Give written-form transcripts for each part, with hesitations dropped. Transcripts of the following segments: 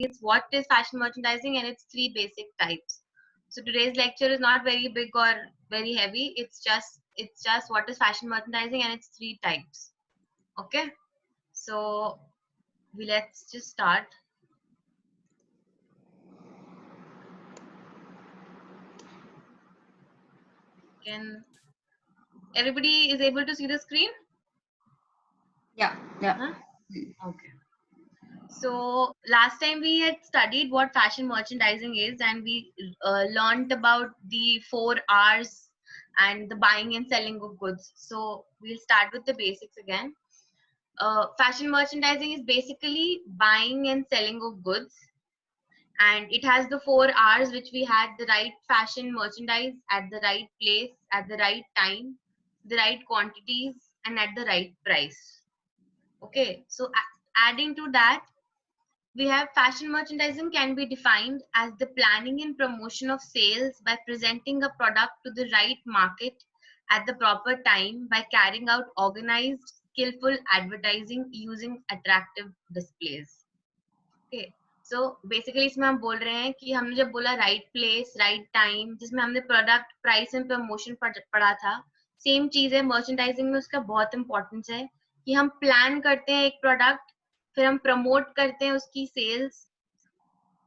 It's what is fashion merchandising and its three basic types. So today's lecture is not very big or very heavy. It's just what is fashion merchandising and its three types. Okay, so let's just start. Can everybody is able to see the screen? Yeah. Huh? Okay. So last time we had studied what fashion merchandising is, and we learned about the 4 R's and the buying and selling of goods. So we'll start with the basics again. Fashion merchandising is basically buying and selling of goods, and it has the 4 R's, which we had: the right fashion merchandise at the right place, at the right time, the right quantities, and at the right price. Okay, so adding to that, we have fashion merchandising can be defined as the planning and promotion of sales by presenting a product to the right market at the proper time by carrying out organized, skillful advertising using attractive displays. Okay. So basically इसमें हम बोल रहे हैं कि हमने जब बोला right place right time, जिसमें हमने प्रोडक्ट प्राइस एंड प्रमोशन पढ़ा था, सेम चीज है मर्चेंडाइजिंग में। उसका बहुत इंपॉर्टेंस है कि हम प्लान करते हैं एक प्रोडक्ट, फिर हम प्रमोट करते हैं उसकी सेल्स।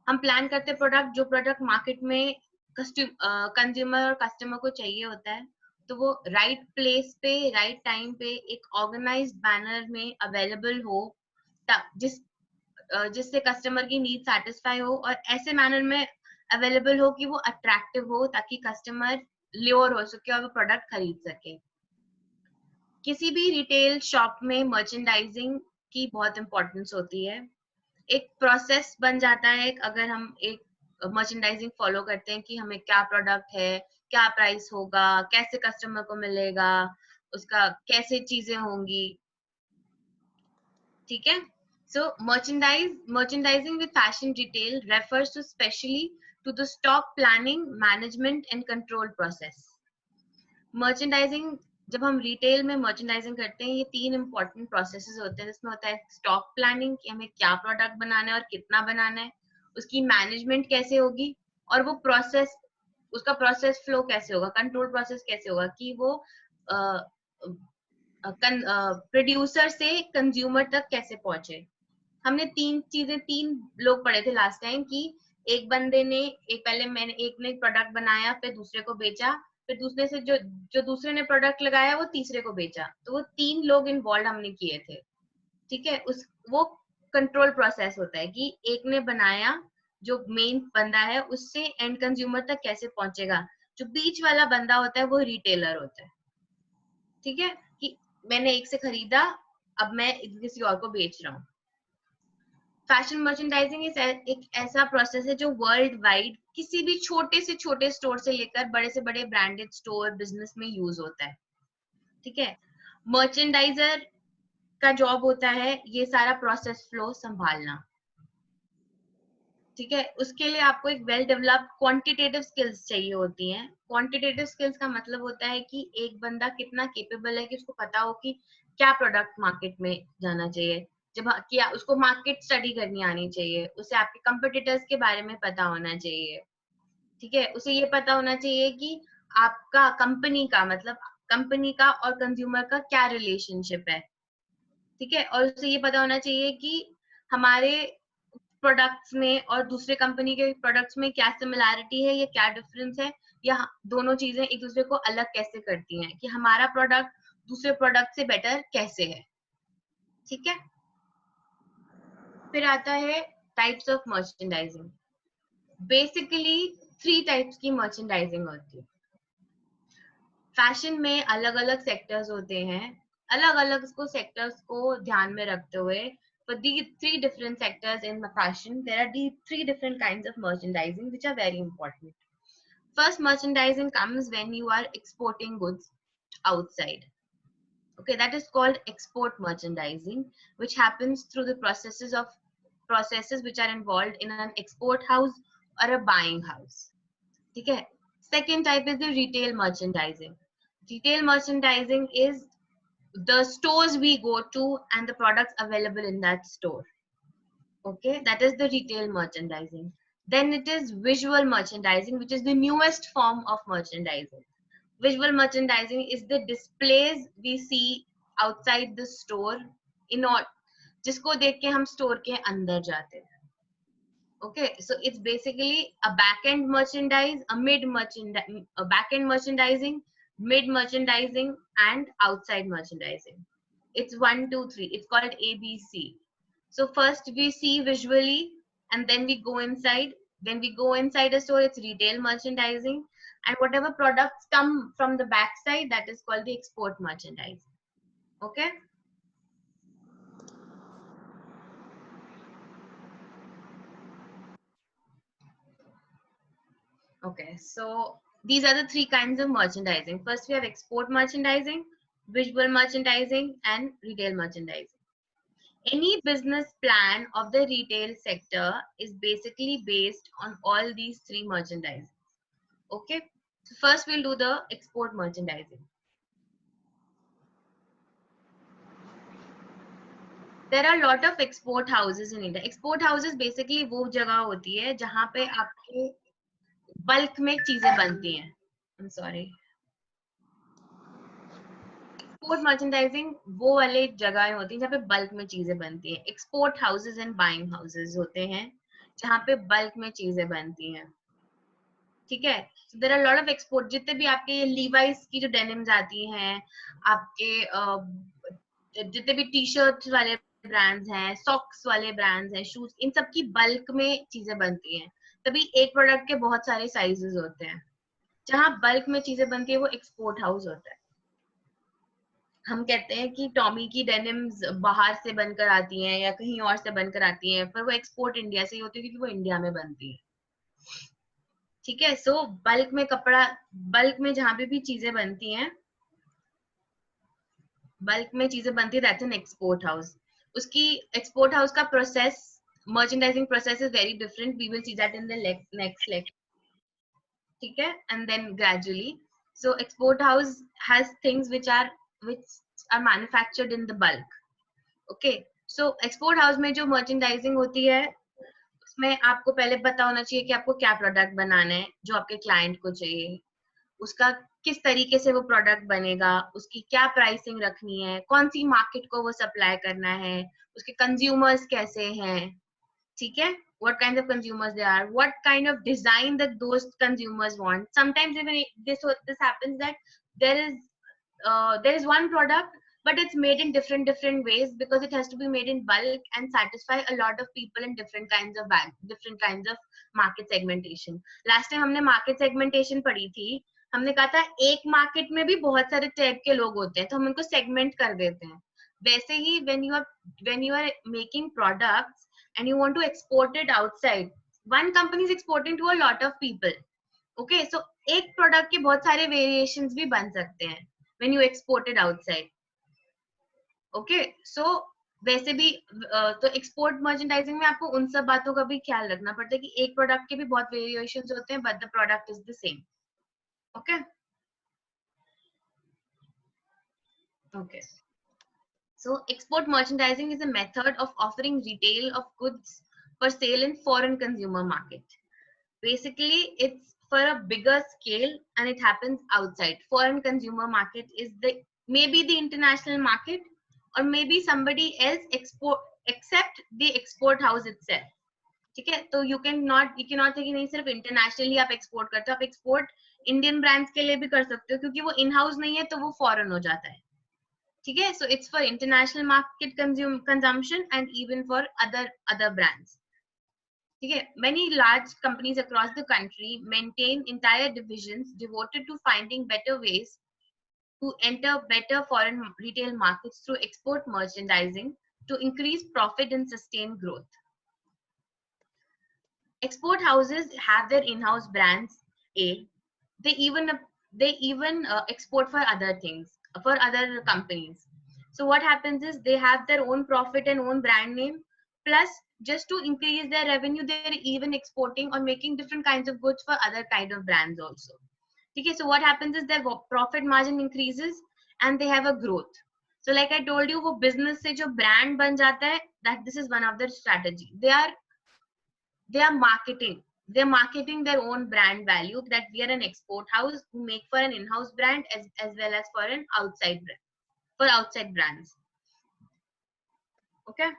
हम प्लान करते हैं प्रोडक्ट, जो प्रोडक्ट मार्केट में कंज्यूमर और कस्टमर को चाहिए होता है, तो वो राइट प्लेस पे राइट टाइम पे एक ऑर्गेनाइज्ड बैनर में अवेलेबल हो, जिस जिससे कस्टमर की नीड सेटिस्फाई हो, और ऐसे मैनर में अवेलेबल हो कि वो अट्रैक्टिव हो, ताकि कस्टमर ल्योर हो सके और वो प्रोडक्ट खरीद सके। किसी भी रिटेल शॉप में मर्चेंडाइजिंग की बहुत इंपॉर्टेंस होती है। एक प्रोसेस बन जाता है अगर हम एक मर्चेंडाइजिंग फॉलो करते हैं कि हमें क्या प्रोडक्ट है, क्या प्राइस होगा, कैसे कस्टमर को मिलेगा, उसका कैसे चीजें होंगी। ठीक है। So merchandising with fashion retail refers to specially to the stock planning, management and control process. Merchandising, जब हम रिटेल में मर्चेंडाइजिंग करते हैं, ये 3 इंपॉर्टेंट प्रोसेसेस होते हैं। जिसमें होता है स्टॉक प्लानिंग, कि हमें क्या प्रोडक्ट बनाना है और कितना बनाना है, उसकी मैनेजमेंट कैसे होगी, और वो प्रोसेस, उसका प्रोसेस फ्लो कैसे होगा, कंट्रोल प्रोसेस कैसे होगा, कि वो प्रोड्यूसर से कंज्यूमर तक कैसे पहुंचे। हमने 3 लोग पढ़े थे लास्ट टाइम, कि एक बंदे ने एक ने प्रोडक्ट बनाया, फिर दूसरे को बेचा, फिर दूसरे से जो दूसरे ने प्रोडक्ट लगाया वो तीसरे को बेचा। तो वो 3 लोग इन्वॉल्व हमने किए थे। ठीक है। वो कंट्रोल प्रोसेस होता है कि एक ने बनाया, जो मेन बंदा है उससे एंड कंज्यूमर तक कैसे पहुंचेगा। जो बीच वाला बंदा होता है वो रिटेलर होता है। ठीक है, कि मैंने एक से खरीदा, अब मैं किसी और को बेच रहा हूँ। फैशन मर्चेंडाइजिंग एक ऐसा प्रोसेस है जो वर्ल्ड वाइड किसी भी छोटे से छोटे स्टोर से लेकर बड़े से बड़े ब्रांडेड स्टोर बिजनेस में यूज होता है। ठीक है। मर्चेंडाइजर का जॉब होता है ये सारा प्रोसेस फ्लो संभालना। ठीक है। उसके लिए आपको एक वेल डेवलप्ड क्वांटिटेटिव स्किल्स चाहिए होती हैं। क्वांटिटेटिव स्किल्स का मतलब होता है कि एक बंदा कितना केपेबल है कि उसको पता हो कि क्या प्रोडक्ट मार्केट में जाना चाहिए, जब क्या उसको मार्केट स्टडी करनी आनी चाहिए, उसे आपके कंपटीटर्स के बारे में पता होना चाहिए। ठीक है। उसे ये पता होना चाहिए कि आपका कंपनी का और कंज्यूमर का क्या रिलेशनशिप है। ठीक है। और उसे ये पता होना चाहिए कि हमारे प्रोडक्ट्स में और दूसरे कंपनी के प्रोडक्ट्स में क्या सिमिलैरिटी है या क्या डिफरेंस है, या दोनों चीजें एक दूसरे को अलग कैसे करती हैं, कि हमारा प्रोडक्ट दूसरे प्रोडक्ट से बेटर कैसे है। ठीक है। फिर आता है types of merchandising. Basically 3 types की मर्चेंडाइजिंग होती है। फैशन में अलग अलग सेक्टर्स होते हैं। अलग अलग सेक्टर्स को ध्यान में रखते हुए, for the 3 different sectors in fashion, there are the 3 different kinds of merchandising which are very important. First, merchandising comes when you are exporting goods outside. Okay, that is called export merchandising, which happens through the processes which are involved in an export house or a buying house. Okay. Second type is the retail merchandising. Retail merchandising is the stores we go to and the products available in that store. Okay, that is the retail merchandising. Then it is visual merchandising, which is the newest form of merchandising. Visual merchandising is the displays we see outside the store in all, जिसको देख के हम store के अंदर जाते हैं. Okay, so it's basically a back-end merchandise, a back-end merchandising, mid merchandising, and outside merchandising. It's 1, 2, 3. It's called ABC. So first we see visually, and then we go inside. When we go inside a store, it's retail merchandising, and whatever products come from the backside, that is called the export merchandising. Okay. Okay, so these are the three kinds of merchandising. First, we have export merchandising, visual merchandising, and retail merchandising. Any business plan of the retail sector is basically based on all these three merchandising. Okay, so first we'll do the export merchandising. There are a lot of export houses in India. Export houses basically वो जगह होती है जहाँ पे आपके bulk में चीजें बनती हैं. I'm sorry. एक्सपोर्ट मर्चेंडाइजिंग वो वाले जगह होती है जहाँ पे बल्क में चीजें बनती हैं. Export houses and buying houses होते हैं जहाँ पे बल्क में चीजें बनती हैं. ठीक है. There are lot of export. जितने भी आपके लीवाइस की जो डेनिम्स आती हैं, आपके जितने भी टी शर्ट वाले ब्रांड्स हैं, सॉक्स वाले ब्रांड्स हैं, शूज, इन सब की बल्क में चीजें बनती हैं. तभी एक प्रोडक्ट के बहुत सारे साइजेस होते हैं. जहाँ बल्क में चीजें बनती है वो एक्सपोर्ट हाउस होता है. हम कहते हैं कि टॉमी की डेनिम्स बाहर से बनकर आती हैं या कहीं और से बनकर आती हैं, पर वो एक्सपोर्ट इंडिया से ही होती है क्योंकि वो इंडिया में बनती है. ठीक है. सो बल्क में कपड़ा, बल्क में जहां पे भी चीजें बनती हैं, बल्क में चीजें बनती है, दैट्स एन एक्सपोर्ट हाउस. उसकी एक्सपोर्ट हाउस का process, merchandising process is very different. We will see that in the next lecture. ठीक है. And then gradually, so export house has things which are manufactured in the bulk. Okay, so export house में जो merchandising होती है उसमें आपको पहले पता होना चाहिए कि आपको क्या प्रोडक्ट बनाना है जो आपके क्लाइंट को चाहिए, उसका किस तरीके से वो प्रोडक्ट बनेगा, उसकी क्या प्राइसिंग रखनी है, कौन सी मार्केट को वो सप्लाई करना है, उसके कंज्यूमर्स कैसे हैं. ठीक है. What kinds of consumers they are, what kind of design that those consumers want. Sometimes even this happens that there is one product but it's made in different ways because it has to be made in bulk and satisfy a lot of people in different kinds of market segmentation. Last time हमने market segmentation पढ़ी थी. हमने कहा था एक market में भी बहुत सारे टाइप के लोग होते हैं तो हम उनको सेगमेंट कर देते हैं. वैसे ही when you are making products and you want to export it outside, one company is exporting to a lot of people. Okay, so एक प्रोडक्ट के बहुत सारे वेरिएशंस भी बन सकते हैं when you export it outside. Okay, so वैसे भी तो एक्सपोर्ट मर्चेंडाइजिंग में आपको उन सब बातों का भी ख्याल रखना पड़ता है कि एक प्रोडक्ट के भी बहुत वेरिएशंस होते हैं but the product is the same. Okay. Okay. So export merchandising is a method of offering retail of goods for sale in foreign consumer market. Basically, it's for a bigger scale and it happens outside. Foreign consumer market is maybe the international market or maybe somebody else export except the export house itself. ठीक है. तो you cannot think कि नहीं सिर्फ internationally आप export करते हो. आप एक्सपोर्ट इंडियन ब्रांड्स के लिए भी कर सकते हो क्योंकि वो इन हाउस नहीं है तो वो फॉरेन हो जाता है. ठीक है. So it's for international market consumption and even for other brands. ठीक है. Many large companies across the country maintain entire divisions devoted to finding better ways to enter better foreign retail markets through export merchandising to increase profit and sustain growth. Export houses have their in-house brands. They even export for other things, for other companies. So what happens is they have their own profit and own brand name, plus just to increase their revenue they're even exporting or making different kinds of goods for other kind of brands also. Okay, so what happens is their profit margin increases and they have a growth. So like I told you, वो business से जो brand बन जाता है that this is one of their strategy. They are marketing their own brand value, that we are an export house who make for an in-house brand as well as for an outside brand, for outside brands. Okay.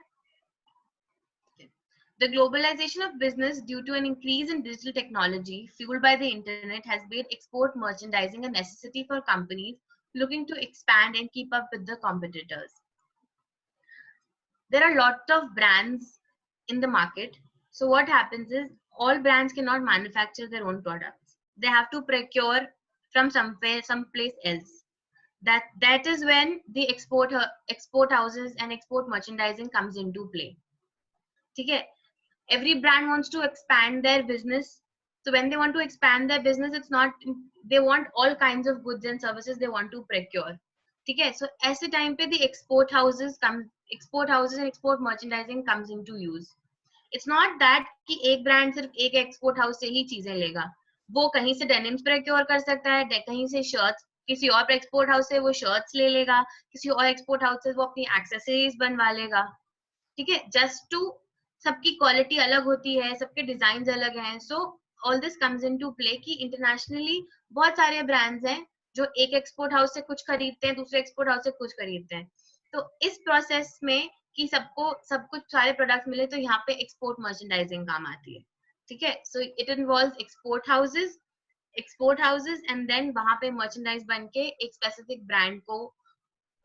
The globalization of business due to an increase in digital technology fueled by the internet has made export merchandising a necessity for companies looking to expand and keep up with the competitors. There are a lot of brands in the market. So what happens is all brands cannot manufacture their own products. They have to procure from someplace else. That is when the export houses and export merchandising comes into play. Okay? Every brand wants to expand their business. So when they want to expand their business, it's not, they want all kinds of goods and services they want to procure. Okay, so ऐसे time पे the export houses and export merchandising comes into use. It's not that कि एक brand सिर्फ एक export house से ही चीजें लेगा. वो कहीं से denims procure कर सकता है, कहीं से shirts, किसी और export house से वो shirts ले लेगा, किसी और export house से वो अपनी accessories बनवा लेगा. ठीक है, just to, सबकी क्वालिटी अलग होती है, सबके डिजाइन अलग हैं. So all this comes into play कि इंटरनेशनली बहुत सारे ब्रांड्स हैं जो एक एक्सपोर्ट हाउस से कुछ खरीदते हैं, दूसरे एक्सपोर्ट हाउस से कुछ खरीदते हैं. तो इस प्रोसेस में कि सबको सब कुछ सारे प्रोडक्ट्स मिले, तो यहाँ पे एक्सपोर्ट मर्चेंडाइजिंग काम आती है. ठीक है, so it involves export houses and then वहां पे मर्चेंडाइज बन के एक स्पेसिफिक ब्रांड को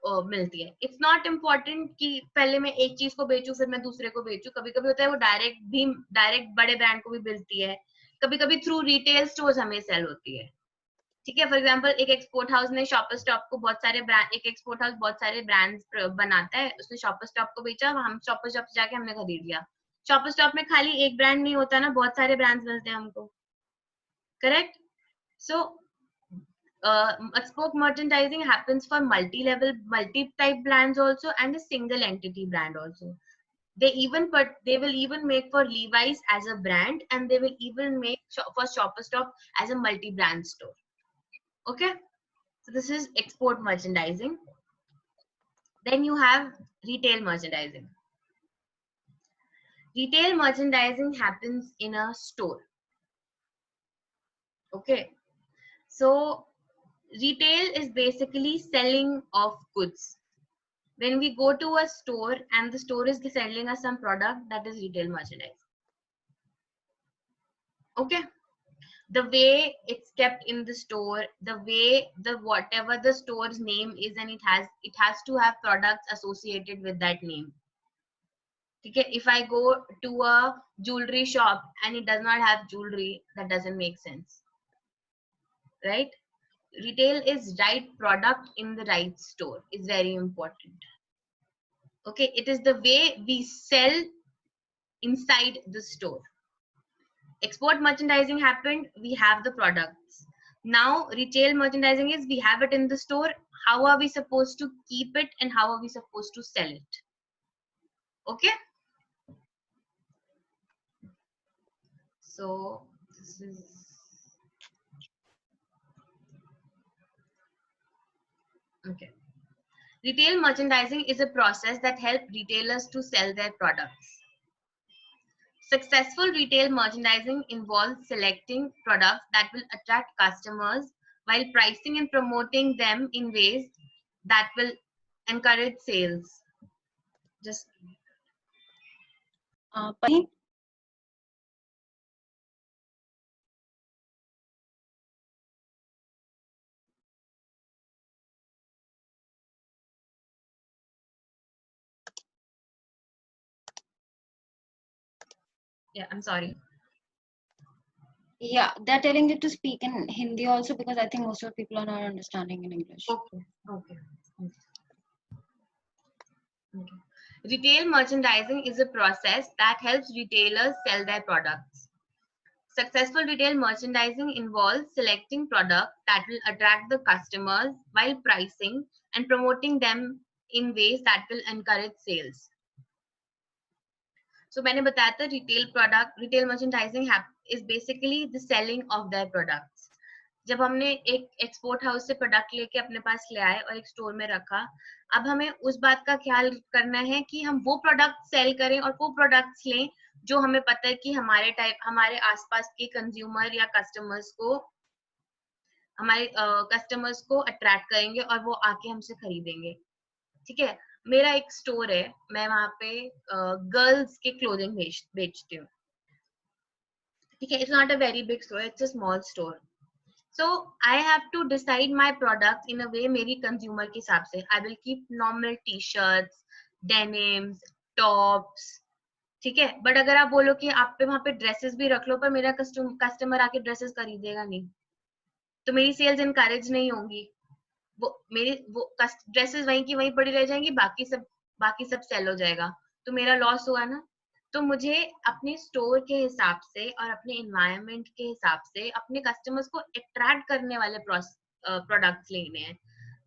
मिलती है. इट्स नॉट इम्पोर्टेंट कि पहले मैं एक चीज को बेचूं फिर मैं दूसरे को बेचूं. कभी कभी होता है वो डायरेक्ट बड़े ब्रांड को भी मिलती है, कभी कभी थ्रू रिटेल स्टोर्स हमें सेल होती है. ठीक है, फॉर एग्जांपल एक एक्सपोर्ट हाउस ने शॉपर स्टॉप को बहुत सारे ब्रांड, एक एक्सपोर्ट हाउस बहुत सारे ब्रांड्स बनाता है, उसने शॉपर स्टॉप को बेचा, हम शॉपर स्टॉप से जाके हमने खरीद लिया. शॉपर स्टॉप में खाली एक ब्रांड नहीं होता ना, बहुत सारे ब्रांड्स मिलते हैं हमको. Correct. So export merchandising happens for multi-type brands also, and a single entity brand also. They will even make for Levi's as a brand, and they will even make for Shopper Stop as a multi-brand store. Okay, so this is export merchandising. Then you have retail merchandising. Retail merchandising happens in a store. Okay, so retail is basically selling of goods. When we go to a store and the store is selling us some product, that is retail merchandise. Okay, the way it's kept in the store, the way whatever the store's name is, and it has to have products associated with that name. Okay, if I go to a jewelry shop and it does not have jewelry, that doesn't make sense, right? Retail is right product in the right store is very important. Okay, it is the way we sell inside the store. Export merchandising happened, we have the products. Now retail merchandising is we have it in the store. How are we supposed to keep it and how are we supposed to sell it? Okay, so this is okay. Retail merchandising is a process that helps retailers to sell their products. Successful retail merchandising involves selecting products that will attract customers while pricing and promoting them in ways that will encourage sales. Just yeah, I'm sorry. Yeah, they're telling you to speak in Hindi also because I think most of the people are not understanding in English. Okay. Retail merchandising is a process that helps retailers sell their products. Successful retail merchandising involves selecting products that will attract the customers while pricing and promoting them in ways that will encourage sales. So मैंने बताया था retail merchandising is basically the selling of their products. जब हमने एक export house से product लेके अपने पास ले आए और एक स्टोर में रखा, अब हमें उस बात का ख्याल करना है कि हम वो प्रोडक्ट सेल करें और वो प्रोडक्ट्स लें जो हमें पता है कि हमारे आसपास के कंज्यूमर या हमारे कस्टमर्स को अट्रैक्ट करेंगे और वो आके हमसे खरीदेंगे। ठीक है, मेरा एक स्टोर है, मैं वहां पे गर्ल्स के क्लोथिंग बेचती हूँ। ठीक है, it's not a very big store, it's a small store. So I have to decide my products in a way मेरी कंज्यूमर के हिसाब से। I will keep normal T-shirts, denims, tops, ठीक है। बट अगर आप बोलो कि आप पे वहां पे ड्रेसेस भी रख लो, पर मेरा कस्टमर आके ड्रेसेस खरीदेगा नहीं, तो मेरी सेल्स इनकरेज नहीं होंगी। वो ड्रेसेस वहीं की वहीं पड़ी रह जाएंगी, बाकी सब सेल हो जाएगा, तो मेरा लॉस हुआ ना। तो मुझे अपने स्टोर के हिसाब से और अपने इन्वायरमेंट के हिसाब से अपने कस्टमर्स को अट्रैक्ट करने वाले प्रोडक्ट्स लेने हैं।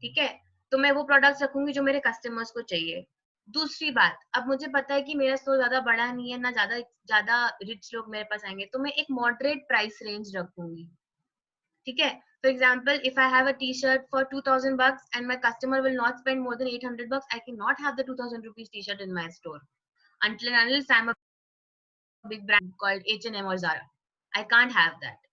ठीक है, तो मैं वो प्रोडक्ट्स रखूंगी जो मेरे कस्टमर्स को चाहिए। दूसरी बात, अब मुझे पता है कि मेरा स्टोर ज्यादा बड़ा नहीं है, ना ज्यादा ज्यादा रिच लोग मेरे पास आएंगे, तो मैं एक मॉडरेट प्राइस रेंज रखूंगी। ठीक है, for example, if I have a t-shirt for 2000 bucks and my customer will not spend more than 800 bucks, I cannot have the 2000 rupees t-shirt in my store until and unless I'm a big brand called H&M or Zara. I can't have that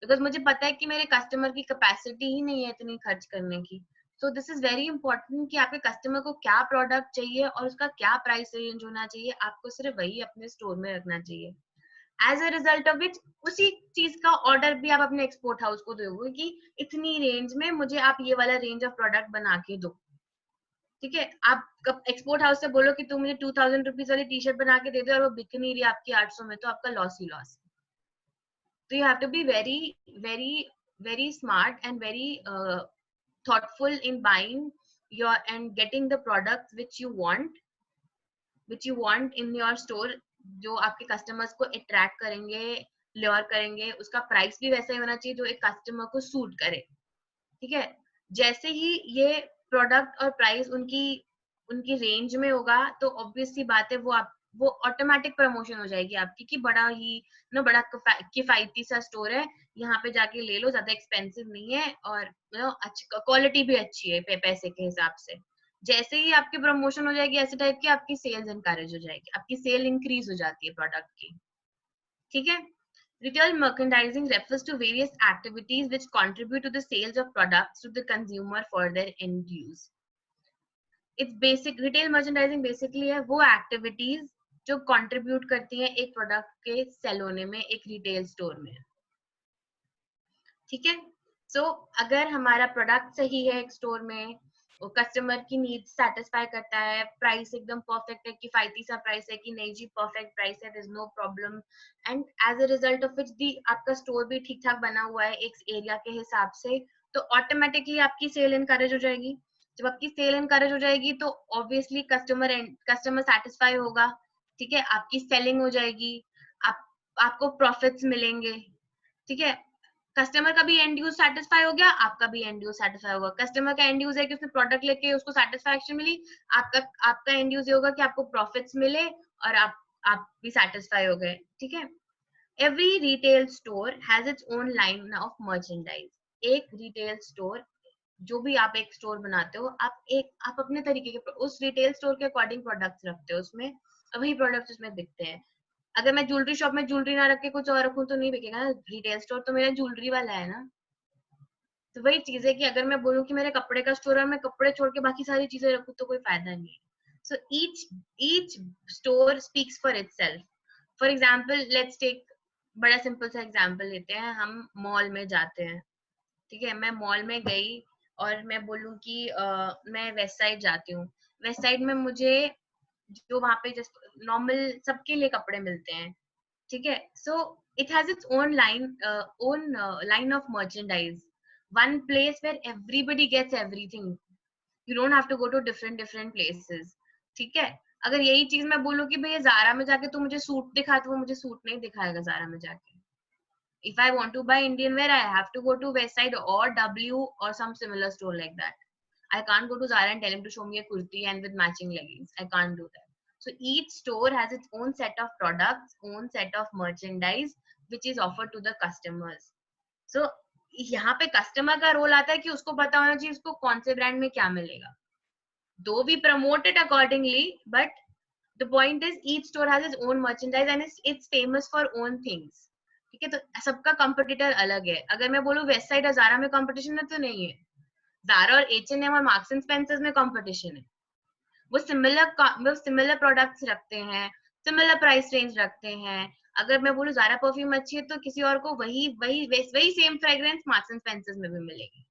because मुझे पता है कि मेरे customer की capacity ही नहीं है इतनी खर्च करने की। So this is very important कि आपके कस्टमर को क्या प्रोडक्ट चाहिए और उसका क्या प्राइस रेंज होना चाहिए, आपको सिर्फ वही अपने स्टोर में रखना चाहिए। As a result of which उसी चीज का ऑर्डर भी आप अपने एक्सपोर्ट हाउस को दोगे कि इतनी रेंज में मुझे आप ये वाला रेंज ऑफ प्रोडक्ट बना के दो। ठीक है, आप एक्सपोर्ट हाउस से बोलो कि तुम मुझे 2000 रुपीज वाली टी शर्ट बना के दे दो और वो बिक नहीं रही आपकी 800 में, तो आपका लॉस ही लॉस। तो you have to be very very very smart and very thoughtful in buying your and getting the products which you want in your store, जो आपके कस्टमर्स को अट्रैक्ट करेंगे, ल्योर करेंगे। उसका प्राइस भी वैसा ही होना चाहिए जो एक कस्टमर को सूट करे। ठीक है, जैसे ही ये प्रोडक्ट और प्राइस उनकी उनकी रेंज में होगा, तो ऑब्वियस सी बात है वो ऑटोमेटिक प्रमोशन हो जाएगी आपकी कि बड़ा ही बड़ा किफायती सा स्टोर है, यहाँ पे जाके ले लो, ज्यादा एक्सपेंसिव नहीं है और अच्छी क्वालिटी भी अच्छी है पैसे के हिसाब से। जैसे ही आपकी प्रमोशन हो जाएगी ऐसे टाइप की, आपकी सेल्स इनकरेज हो जाएगी, आपकी सेल इंक्रीज हो जाती है प्रोडक्ट की। ठीक है, retail merchandising refers to various activities which contribute to the sales of products to the consumer for their end use. It's basic retail merchandising basically है वो activities जो contribute करती हैं एक प्रोडक्ट के सेल होने में एक रिटेल स्टोर में। ठीक है, सो अगर हमारा प्रोडक्ट सही है एक स्टोर में, वो कस्टमर की नीड्स सेटिस्फाई करता है, प्राइस एकदम परफेक्ट है, किफायती सा प्राइस है कि नहीं जी परफेक्ट प्राइस है, there is no problem, and as a result of which the आपका स्टोर भी ठीक ठाक बना हुआ है एक एरिया के हिसाब से, तो ऑटोमेटिकली आपकी सेल इनकरेज हो जाएगी। जब आपकी सेल इनकरेज हो जाएगी तो ऑब्वियसली कस्टमर सेटिस्फाई होगा। ठीक है, आपकी सेलिंग हो जाएगी, आप आपको प्रॉफिट्स मिलेंगे। ठीक है, कस्टमर का भी एंड यूज सेटिस्फाई हो गया, आपका भी एंड यूज सेटिस्फाई होगा। कस्टमर का एंड यूज है कि उसने प्रोडक्ट लेके उसको सेटिस्फैक्शन मिली, आपका एंड यूज ये होगा कि आपको प्रॉफिट्स मिले और आप भी सेटिस्फाई हो गए। ठीक है, every retail store has its own line of merchandise. एक रिटेल स्टोर, जो भी आप एक स्टोर बनाते हो, आप अपने तरीके के उस रिटेल स्टोर के अकॉर्डिंग प्रोडक्ट्स रखते हो उसमें, वही प्रोडक्ट्स उसमें बिकते हैं। अगर मैं ज्वेलरी शॉप में ज्वेलरी ना रख के कुछ और रखूं तो नहीं बिकेगा ना, रिटेल स्टोर तो मेरा ज्वेलरी वाला है ना। तो वही चीज है कि अगर मैं बोलूं कि मेरे कपड़े का स्टोर है, मैं कपड़े छोड़ के बाकी सारी चीजें रखूं तो कोई फायदा नहीं है। So each store speaks for itself. For example let's take, बड़ा सिंपल सा एग्जाम्पल लेते हैं, हम मॉल में जाते हैं। ठीक है, मैं मॉल में गई और मैं बोलूं कि मैं वेस्ट साइड जाती हूँ। वेस्ट साइड में मुझे जो वहां पे जस्ट नॉर्मल सबके लिए कपड़े मिलते हैं। ठीक है, so it has its own line of merchandise, one place where everybody gets everything, you don't have to go to different places। ठीक है, अगर यही चीज मैं बोलूं कि भैया जारा में जाके तू मुझे सूट दिखा, तो वो मुझे सूट नहीं दिखाएगा जारा में जाके। if I want to buy Indian wear, I have to go to West Side or W or some similar store like that. I can't go to Zara and tell him to show me a kurti and with matching leggings. I can't do that. So each store has its own set of products, own set of merchandise, which is offered to the customers. So यहाँ पे customer का role आता है कि उसको पता होना चाहिए उसको कौन से ब्रांड में क्या मिलेगा. Though we promote it accordingly, but the point is each store has its own merchandise and it's famous for own things. ठीक है, तो सबका कंपटीटर अलग है. अगर मैं बोलूँ वेस्ट साइड और ज़ारा में कंपटीशन है तो नहीं है. ज़ारा और H&M और मार्क्स एंड स्पेंसर्स में कंपटीशन है. वो सिमिलर प्रोडक्ट्स रखते हैं, सिमिलर प्राइस रेंज रखते हैं. अगर मैं बोलूँ ज़ारा परफ्यूम अच्छी है तो किसी और को वही same fragrance Marks and Spencers में भी मिलेगी.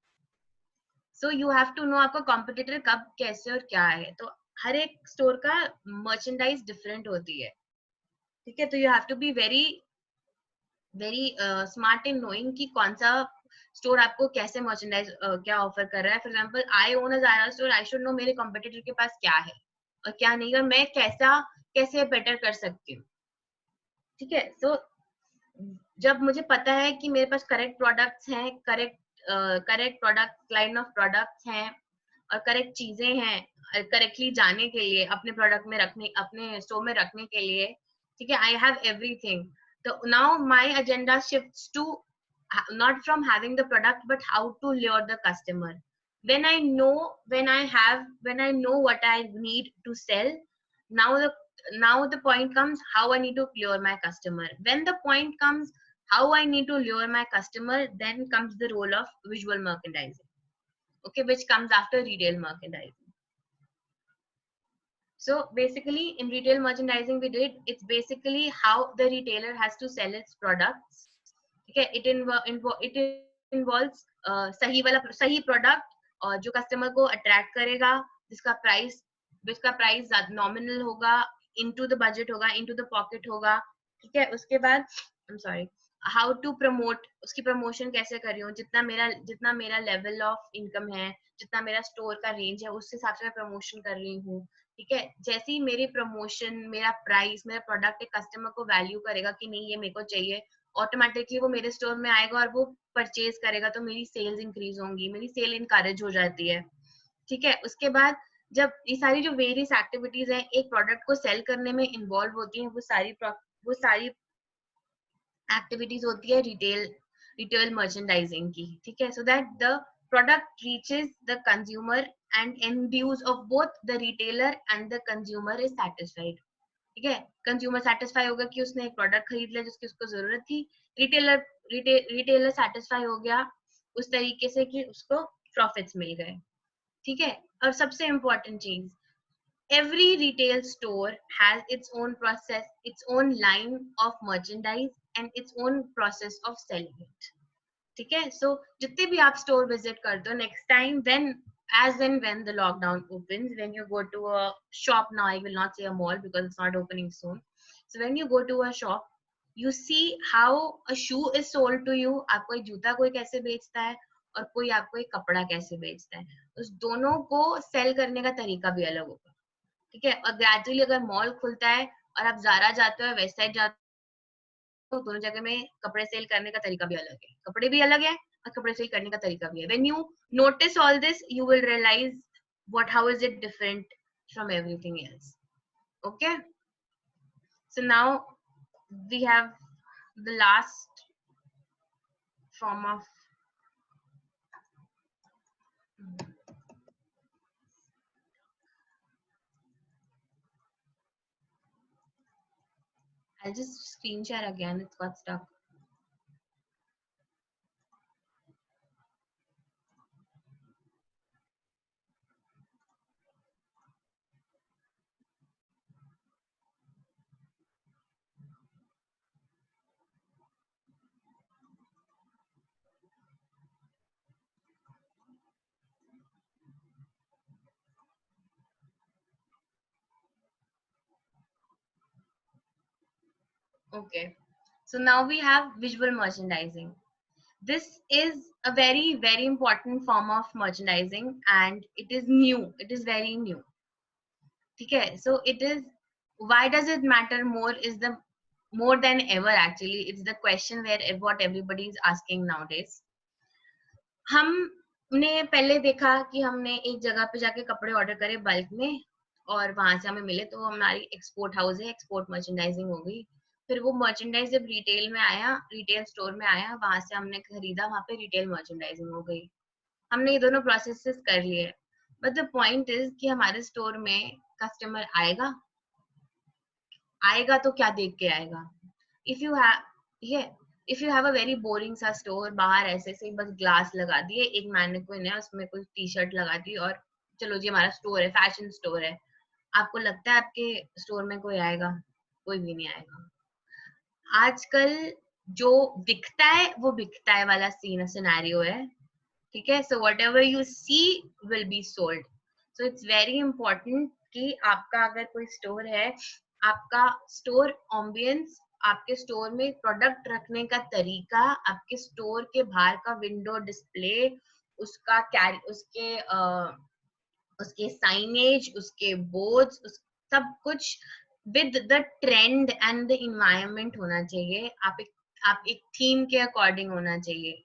So you have to know आपका कॉम्पिटिटर कब कैसे और क्या है. तो हर एक स्टोर का मर्चेंडाइज डिफरेंट होती है. ठीक है, तो you have to be very very smart in knowing कि कौन सा स्टोर आपको कैसे मर्चेंडाइज क्या ऑफर कर रहा है. For example I own a Zara store, I should know मेरे कॉम्पिटिटर के पास क्या है और क्या नहीं, और मैं कैसे बेटर कर सकती हूँ. ठीक है, सो जब मुझे पता है कि मेरे पास करेक्ट प्रोडक्ट्स हैं, correct product line of products हैं और करेक्ट चीजें हैं करेक्टली जाने के लिए अपने प्रोडक्ट में रखने, अपने स्टोर में रखने के लिए. ठीक है, आई हैव एवरीथिंग. तो now my agenda shifts to not from having the product but how to lure the customer. When I know what I need to sell, now the point comes how I need to lure my customer. When the point comes how I need to lure my customer, then comes the role of visual merchandising, okay, which comes after retail merchandising. So basically in retail merchandising it's basically how the retailer has to sell its products. Okay, it involves सही product और जो customer को attract करेगा, जिसका price nominal होगा, into the budget होगा, into the pocket होगा. ठीक है, उसके बाद I am sorry how to promote, उसकी प्रमोशन कैसे कर रही हूँ, जितना मेरा लेवल ऑफ इनकम है, जितना मेरा स्टोर का रेंज है, उस हिसाब से मैं प्रमोशन कर रही हूँ. ठीक है, जैसे ही मेरी प्रमोशन, मेरा प्राइस, मेरा प्रोडक्ट एक कस्टमर को वैल्यू करेगा कि नहीं ये मेरे को चाहिए, ऑटोमेटिकली वो मेरे स्टोर में आएगा और वो परचेज करेगा, तो मेरी सेल्स इंक्रीज होंगी, मेरी सेल इनकरेज हो जाती है. ठीक है, उसके बाद जब ये सारी जो वेरियस एक्टिविटीज हैं एक प्रोडक्ट को सेल करने में इन्वॉल्व होती हैं, वो सारी एक्टिविटीज होती है रिटेल मर्चेंडाइजिंग की. ठीक है, so that the product reaches the consumer and and views of both the retailer and the consumer is satisfied. ठीक है, कंज्यूमर सेटिस्फाई होगा कि उसने एक प्रोडक्ट खरीद लिया जिसकी उसको जरूरत थी. रिटेलर सेटिस्फाई हो गया उस तरीके से कि उसको प्रॉफिट्स मिल गए. ठीक है, और सबसे इम्पोर्टेंट चीज, every retail store has its own process, its own line of merchandise and its own process of selling it. ठीक है, so जितने भी आप स्टोर विजिट करते हो, next time when the lockdown opens, when you go to a shop, now I will not say a mall because it's not opening soon, so when you go to a shop you see how a shoe is sold to you. आपको एक जूता कोई कैसे बेचता है और कोई आपको एक कपड़ा कैसे बेचता है, उस दोनों को सेल करने का तरीका भी अलग होगा. ठीक है, और ग्रेजुअली अगर मॉल खुलता है और आप ज़ारा जाते हो, वेस्ट साइड जाते हो, दोनों जगह में कपड़े सेल करने का तरीका भी अलग है, कपड़े भी अलग है और कपड़े सेल करने का तरीका भी है. When you notice all this you will realise how is it different from everything else. Okay, so now we have the last form of I'll just screen share again, it's got stuck. Okay, so now we have visual merchandising. This is a very very important form of merchandising and it is new, it is very new. Okay, so it is, why does it matter more is the more than ever, actually it's the question where what everybody is asking nowadays. हमने पहले देखा कि हमने एक जगह पे जाके कपड़े ऑर्डर करे बल्क में और वहां से हमें मिले, तो हमारी एक्सपोर्ट हाउस है, एक्सपोर्ट मर्चेंडाइजिंग हो गई. फिर वो मर्चेंडाइज जब रिटेल में आया, रिटेल स्टोर में आया, वहां से हमने खरीदा, वहां पे रिटेल मर्चेंडाइजिंग हो गई। हमने ये दोनों प्रोसेसेस कर लिए। बट द पॉइंट इज कि हमारे स्टोर में कस्टमर आएगा, आएगा तो क्या देख के आएगा? इफ यू हैव, ये if you have a very boring सा स्टोर, बाहर ऐसे ऐसे ही बस ग्लास लगा दिए, एक मैनिक्विन है उसमें कोई टी शर्ट लगा दी और चलो जी हमारा स्टोर है, फैशन स्टोर है, आपको लगता है आपके स्टोर में कोई आएगा? कोई भी नहीं आएगा। आजकल जो दिखता है वो बिकता है वाला सीन सिनेरियो है, ठीक है? So whatever you see will be sold. So it's very important कि आपका अगर कोई स्टोर है, आपका स्टोर ऑम्बियंस, आपके स्टोर में प्रोडक्ट रखने का तरीका, आपके स्टोर के बाहर का विंडो डिस्प्ले, उसका कैरी, उसके साइनेज, उसके बोर्ड्स, उस सब कुछ with the trend and the environment होना चाहिए। आप एक थीम के अकॉर्डिंग होना चाहिए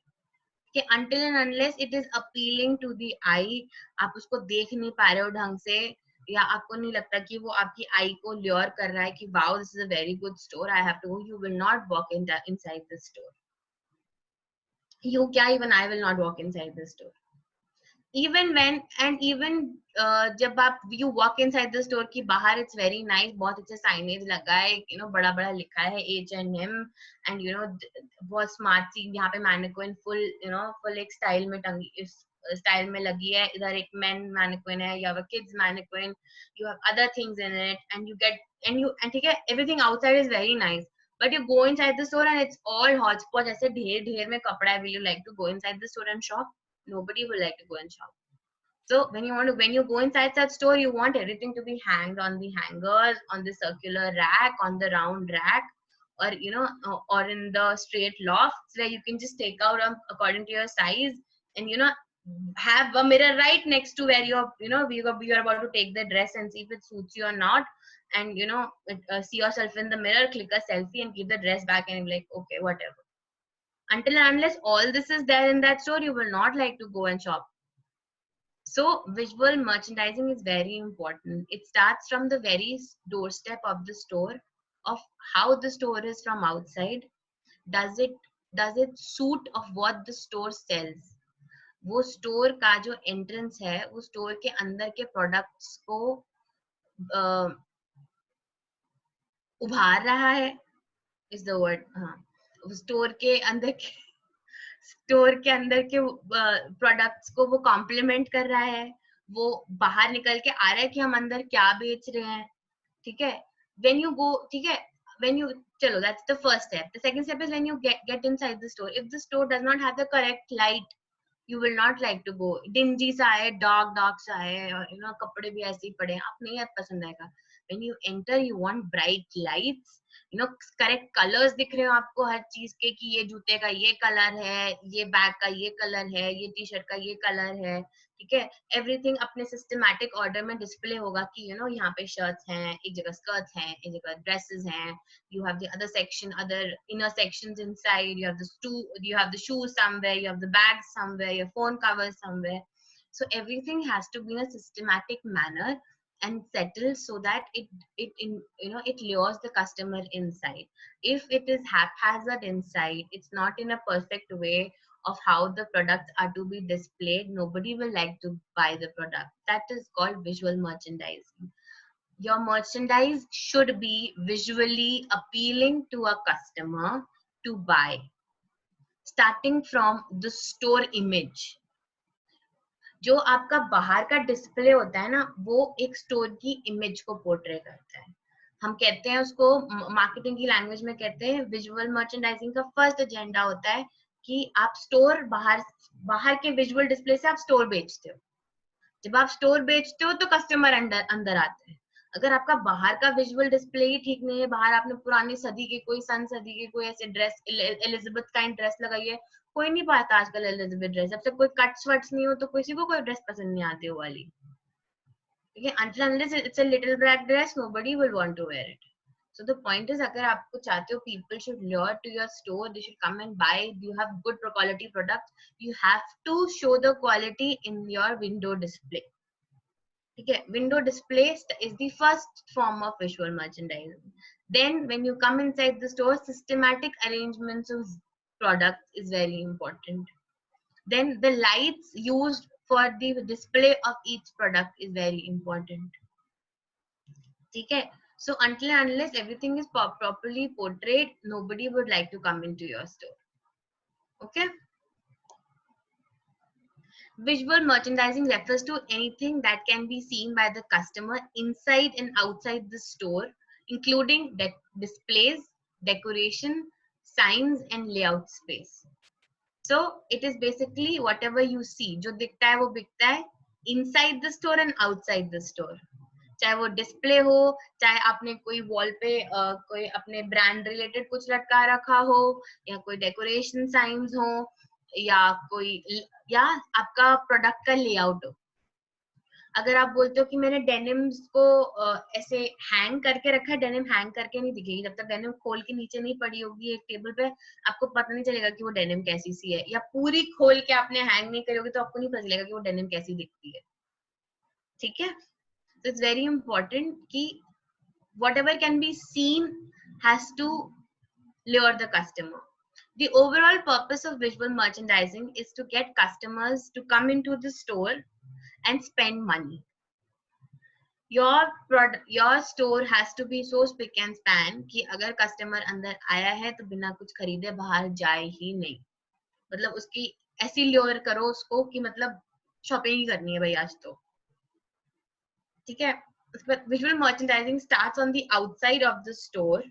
कि until and unless it is appealing to the eye, आप उसको देख नहीं पा रहे हो ढंग से, या आपको नहीं लगता कि वो आपकी आई को ल्योर कर रहा है कि wow this is a very good store, I have to go, you will not walk in inside the store. You क्या, even I will not walk inside the store. even when and even जब आप you walk inside the store की बाहर it's very nice, बहुत अच्छे signage लगा है, you know, बड़ा बड़ा लिखा है H&M, and you know बहुत स्मार्ट सी यहाँ पे mannequin full, you know, full एक स्टाइल में टंगी, इस स्टाइल में लगी है, इधर एक मेन मैनिक्विन है, you have a kids mannequin, you have other things in it, and you get and ठीक है, everything outside is very nice, but you go inside the store and it's all hodgepodge, ऐसे ढेर ढेर में कपड़ा है। Will you like to go inside the store and shop? Nobody will like to go and shop. So when you go inside that store, you want everything to be hanged on the hangers, on the circular rack, on the round rack, or you know, or in the straight lofts where you can just take out according to your size, and you know, have a mirror right next to where you're, you know, you're about to take the dress and see if it suits you or not, and you know, see yourself in the mirror, click a selfie, and give the dress back, and be like, okay, whatever. Until and unless all this is there in that store, you will not like to go and shop. So visual merchandising is very important. It starts from the very doorstep of the store, of how the store is from outside. Does it does it suit of what the store sells? वो store का जो entrance है, वो store के अंदर के products को uh, उभार रहा है, इज द वर्ड, हाँ, स्टोर के अंदर के स्टोर के अंदर के प्रोडक्ट्स को वो कॉम्प्लीमेंट कर रहा है, वो बाहर निकल के आ रहा है कि हम अंदर क्या बेच रहे हैं, ठीक है? व्हेन यू गो, ठीक है, व्हेन यू, चलो that's the first step. The second step is when you get inside the store, if the store does not have the correct light, you will not like to go। Dingy सा है, dark dark सा है, और you know कपड़े भी ऐसे ही पड़े हैं, आप नहीं पसंद आएगा। when you enter you want bright lights, you know, correct colours दिख रहे हो आपको हर चीज के, कि ये जूते का ये कलर है, ये बैग का ये कलर है, ये टी शर्ट का ये कलर है, ठीक है? एवरीथिंग अपने सिस्टमैटिक ऑर्डर में डिस्प्ले होगा कि यू नो यहाँ पे शर्ट्स हैं, एक जगह स्कर्ट्स हैं, एक जगह ड्रेसेस हैं, you have the other section, other inner sections inside, you have the shoes somewhere, you have the bags somewhere, your phone covers somewhere. So everything has to be in a systematic manner and settled, so that you know, it lures the customer inside. If it is haphazard inside, it's not in a perfect way of how the products are to be displayed, nobody will like to buy the product. That is called visual merchandising. Your merchandise should be visually appealing to a customer to buy, starting from the store image. जो आपका बाहर का display होता है ना, वो एक store की इमेज को पोर्ट्रे करता है। हम कहते हैं उसको, मार्केटिंग की लैंग्वेज में कहते हैं, विजुअल मर्चेंडाइजिंग का फर्स्ट एजेंडा होता है कि आप स्टोर बाहर के विजुअल डिस्प्ले से आप स्टोर बेचते हो। जब आप स्टोर बेचते हो तो कस्टमर अंदर अंदर आते हैं। अगर आपका बाहर का विजुअल डिस्प्ले ही ठीक नहीं है, बाहर आपने पुरानी सदी के कोई सन सदी के कोई ऐसे ड्रेस, एलिजाबेथ काइंड ड्रेस लगाई है, कोई नहीं पाता आजकल एलिजाबेथ ड्रेस, जब तक कोई कट्स वट्स नहीं हो तो किसी को कोई ड्रेस पसंद नहीं आती वो वाली, ठीक है? until unless it's a little black dress, nobody will want to wear it. So the point is, अगर आपको चाहते हो people should lure to your store, they should come and buy, you have good quality products, you have to show the quality in your window display, ठीक है? Window display is the first form of visual merchandising. Then when you come inside the store, systematic arrangements of products is very important. Then the lights used for the display of each product is very important. Okay? So until and unless everything is properly portrayed, nobody would like to come into your store. Okay? Visual merchandising refers to anything that can be seen by the customer inside and outside the store, including displays, decoration, signs, and layout space. So it is basically whatever you see. जो दिखता है वो बिकता है inside the store and outside the store. चाहे वो display हो, चाहे आपने कोई वॉल पे कोई अपने ब्रांड रिलेटेड कुछ लटका रखा हो, या कोई डेकोरेशन साइंस हो, या कोई या आपका प्रोडक्ट का लेआउट हो. अगर आप बोलते हो कि मैंने डेनिम्स को ऐसे हैंग करके रखा है, डेनिम हैंग करके नहीं दिखेगी. जब तक डेनिम खोल के नीचे नहीं पड़ी होगी एक टेबल पे, आपको पता नहीं चलेगा कि वो डेनिम कैसी सी है. या पूरी खोल के आपने हैंग नहीं करी होगी तो आपको नहीं पता चलेगा कि वो डेनिम कैसी दिखती है. ठीक है? So it's very important कि whatever can be seen has to lure the customer. The overall purpose of visual merchandising is to get customers to come into the store and spend money. Your store has to be so spick and span कि अगर customer अंदर आया है तो बिना कुछ खरीदे बाहर जाए ही नहीं. मतलब उसकी ऐसी lure करो उसको कि मतलब शॉपिंग ही करनी है भाई आज तो. ठीक है? But visual merchandising starts on the outside of the store,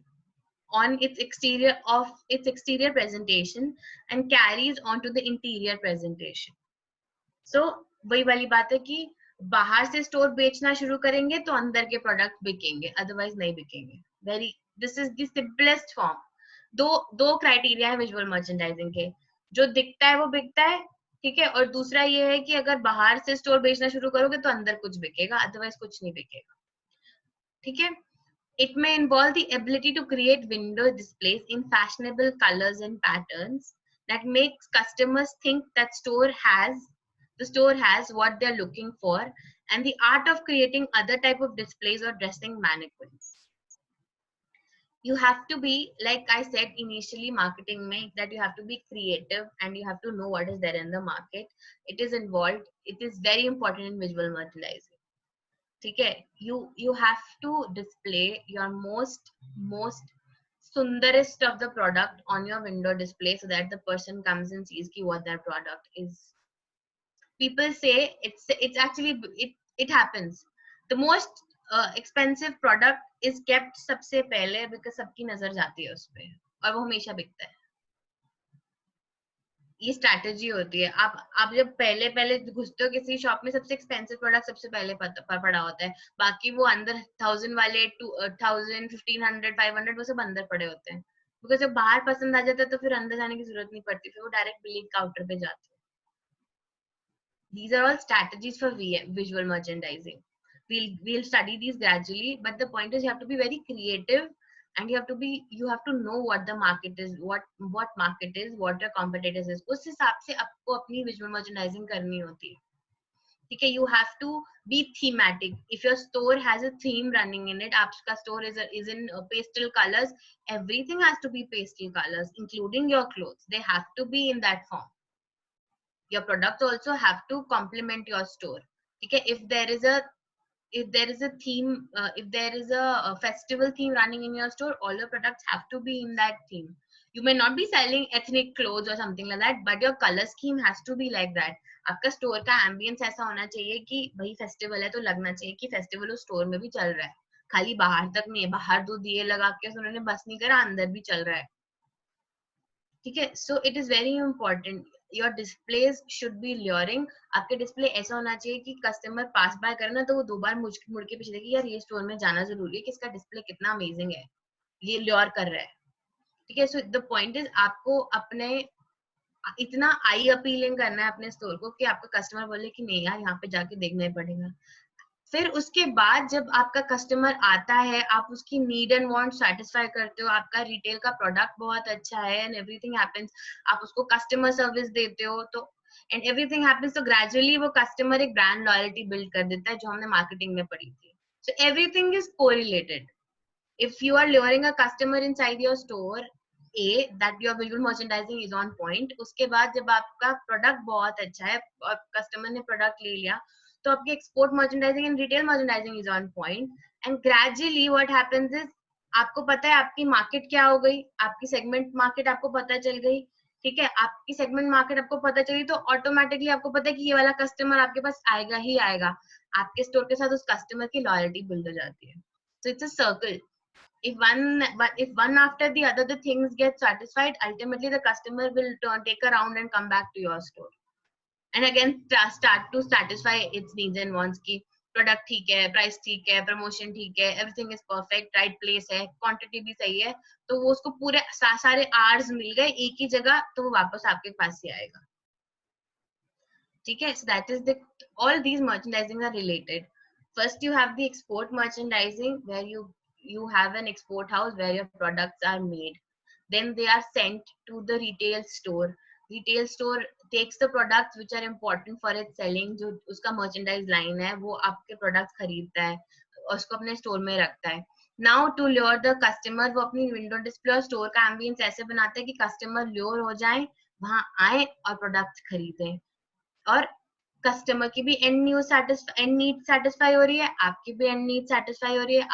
on its exterior presentation, and carries on to the interior presentation. So वही वाली बात है कि बाहर से स्टोर बेचना शुरू करेंगे तो अंदर के प्रोडक्ट बिकेंगे, अदरवाइज नहीं बिकेंगे. This is the simplest form. दो क्राइटेरिया है विजुअल मर्चेंडाइजिंग के. जो दिखता है वो बिकता है, ठीक है, और दूसरा ये है कि अगर बाहर से स्टोर बेचना शुरू करोगे तो अंदर कुछ बिकेगा, अदरवाइज कुछ नहीं बिकेगा. ठीक है? It may involve the ability to create window displays in fashionable colors and patterns that makes customers think that the store has what they're looking for, and the art of creating other type of displays or dressing mannequins. You have to be, like I said initially, marketing mein, that you have to be creative and you have to know what is there in the market. It is involved. It is very important in visual merchandising. ठीक है? You have to display your most sundarest of the product on your window display so that the person comes and sees ki what that product is. People say it's actually it happens. The most expensive product is kept सबसे पहले because सबकी नजर जाती है उस पे और वो हमेशा बिकता है. ये स्ट्रैटेजी होती है. आप जब पहले घुसते हो किसी शॉप में, सबसे एक्सपेंसिव प्रोडक्ट सबसे पहले पड़ा होता है, बाकी वो अंदर 1000 वाले 2000 1500 500 वो सब अंदर पड़े होते हैं. बिकॉज जब बाहर पसंद आ जाता है तो फिर अंदर जाने की जरूरत नहीं पड़ती, फिर वो डायरेक्ट बिलिंग काउंटर पे जाते हैं. These are all strategies for visual merchandising. We'll study these gradually, but the point is you have to be very creative and you have to know what the market is, what market is, what your competitors is. उस हिसाब से आपको अपनी visual merchandising करनी होती है. ठीक है? You have to be thematic. If your store has a theme running in it, आपका store is in pastel colors, everything has to be pastel colors, including your clothes. They have to be in that form. Your products also have to complement your store. Okay? If there is a theme, if there is a festival theme running in your store, all your products have to be in that theme. You may not be selling ethnic clothes or something like that, but your color scheme has to be like that. आपका store का ambience ऐसा होना चाहिए कि भाई festival है तो लगना चाहिए कि फेस्टिवल उस स्टोर में भी चल रहा है, खाली बाहर तक नहीं है. बाहर 2 दिए लगा के उन्होंने बस नहीं करा, अंदर भी चल रहा है. ठीक है? So it is very important. Your displays should be luring. आपके डिस्प्ले ऐसा होना चाहिए कि कस्टमर पास बाय करे ना तो वो 2 बार मुड़ के पीछे देखे, यार ये स्टोर में जाना जरूरी है कि इसका डिस्प्ले कितना अमेजिंग है, ये ल्योर कर रहा है. ठीक है? सो द पॉइंट इज आपको अपने इतना आई अपीलिंग करना है अपने स्टोर को कि आपका कस्टमर बोले कि नहीं यार यहाँ पे जाके देखना ही पड़ेगा. फिर उसके बाद जब आपका कस्टमर आता है, आप उसकी नीड एंड वांट सेटिस्फाई करते हो, आपका रिटेल का प्रोडक्ट बहुत अच्छा है एंड एवरीथिंग हैपेंस, आप उसको कस्टमर सर्विस देते हो तो एंड एवरीथिंग हैपेंस, तो ग्रेजुअली वो कस्टमर एक ब्रांड लॉयल्टी बिल्ड कर देता है जो हमने मार्केटिंग में पढ़ी थी. So everything is correlated. If you are luring a customer inside your store, that your visual merchandising is on point. उसके बाद जब आपका प्रोडक्ट बहुत अच्छा है और कस्टमर ने प्रोडक्ट ले लिया, तो आपकी export merchandising and retail merchandising is on point. And gradually what happens is, आपको पता है आपकी मार्केट क्या हो गई, आपकी सेगमेंट मार्केट आपको पता चल गई. ठीक है, आपकी सेगमेंट मार्केट आपको पता चली, तो ऑटोमेटिकली आपको पता है कि ये वाला कस्टमर आपके पास आएगा ही आएगा. आपके स्टोर के साथ उस कस्टमर की लॉयल्टी बिल्ड हो जाती है. So it's a circle. If one after the other the things get satisfied, ultimately the customer will take a round and come back to your store and again start to satisfy its needs and wants की product ठीक है, price ठीक है, promotion ठीक है, everything is perfect, right place है, quantity भी सही है, तो वो उसको पूरे सारे आर्स मिल गए एक ही जगह, तो वो वापस आपके पास ही आएगा. ठीक है, so that is the all these merchandising are related. First you have the export merchandising where you have an export house where your products are made. Then they are sent to the retail store. Retail store takes the products which are important for its selling. जो उसका merchandise line है वो आपके products खरीदता है और उसको अपने store में रखता है. Now to lure the customer, वो अपनी window display और store का ambience ऐसे बनाता है कि customer lure हो जाए, वहां आए और products खरीदें. और कस्टमर की भी एंड नीड सेटिस्फाई हो रही है, आपकी भी एंड नीड सेटिस्फाई हो रही है,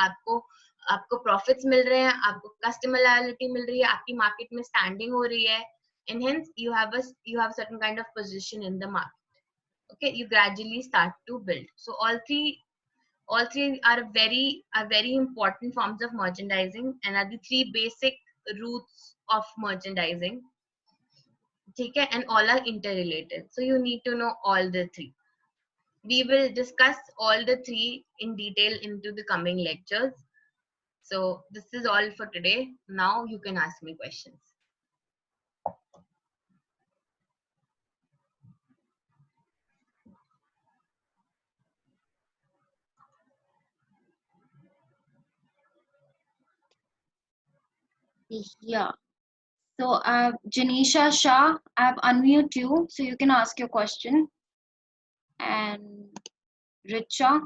आपको प्रॉफिट्स मिल रहे हैं, आपको कस्टमर लॉयल्टी मिल रही है, आपकी मार्केट में स्टैंडिंग हो रही है, and hence you have a certain kind of position in the market. Okay, you gradually start to build. So all three are very important forms of merchandising and are the three basic roots of merchandising. ठीक है, and all are interrelated, so you need to know all the three. We will discuss all the three in detail into the coming lectures. So this is all for today. Now you can ask me questions. Yeah. So, Janisha Shah, I've unmuted you, so you can ask your question. And Richa.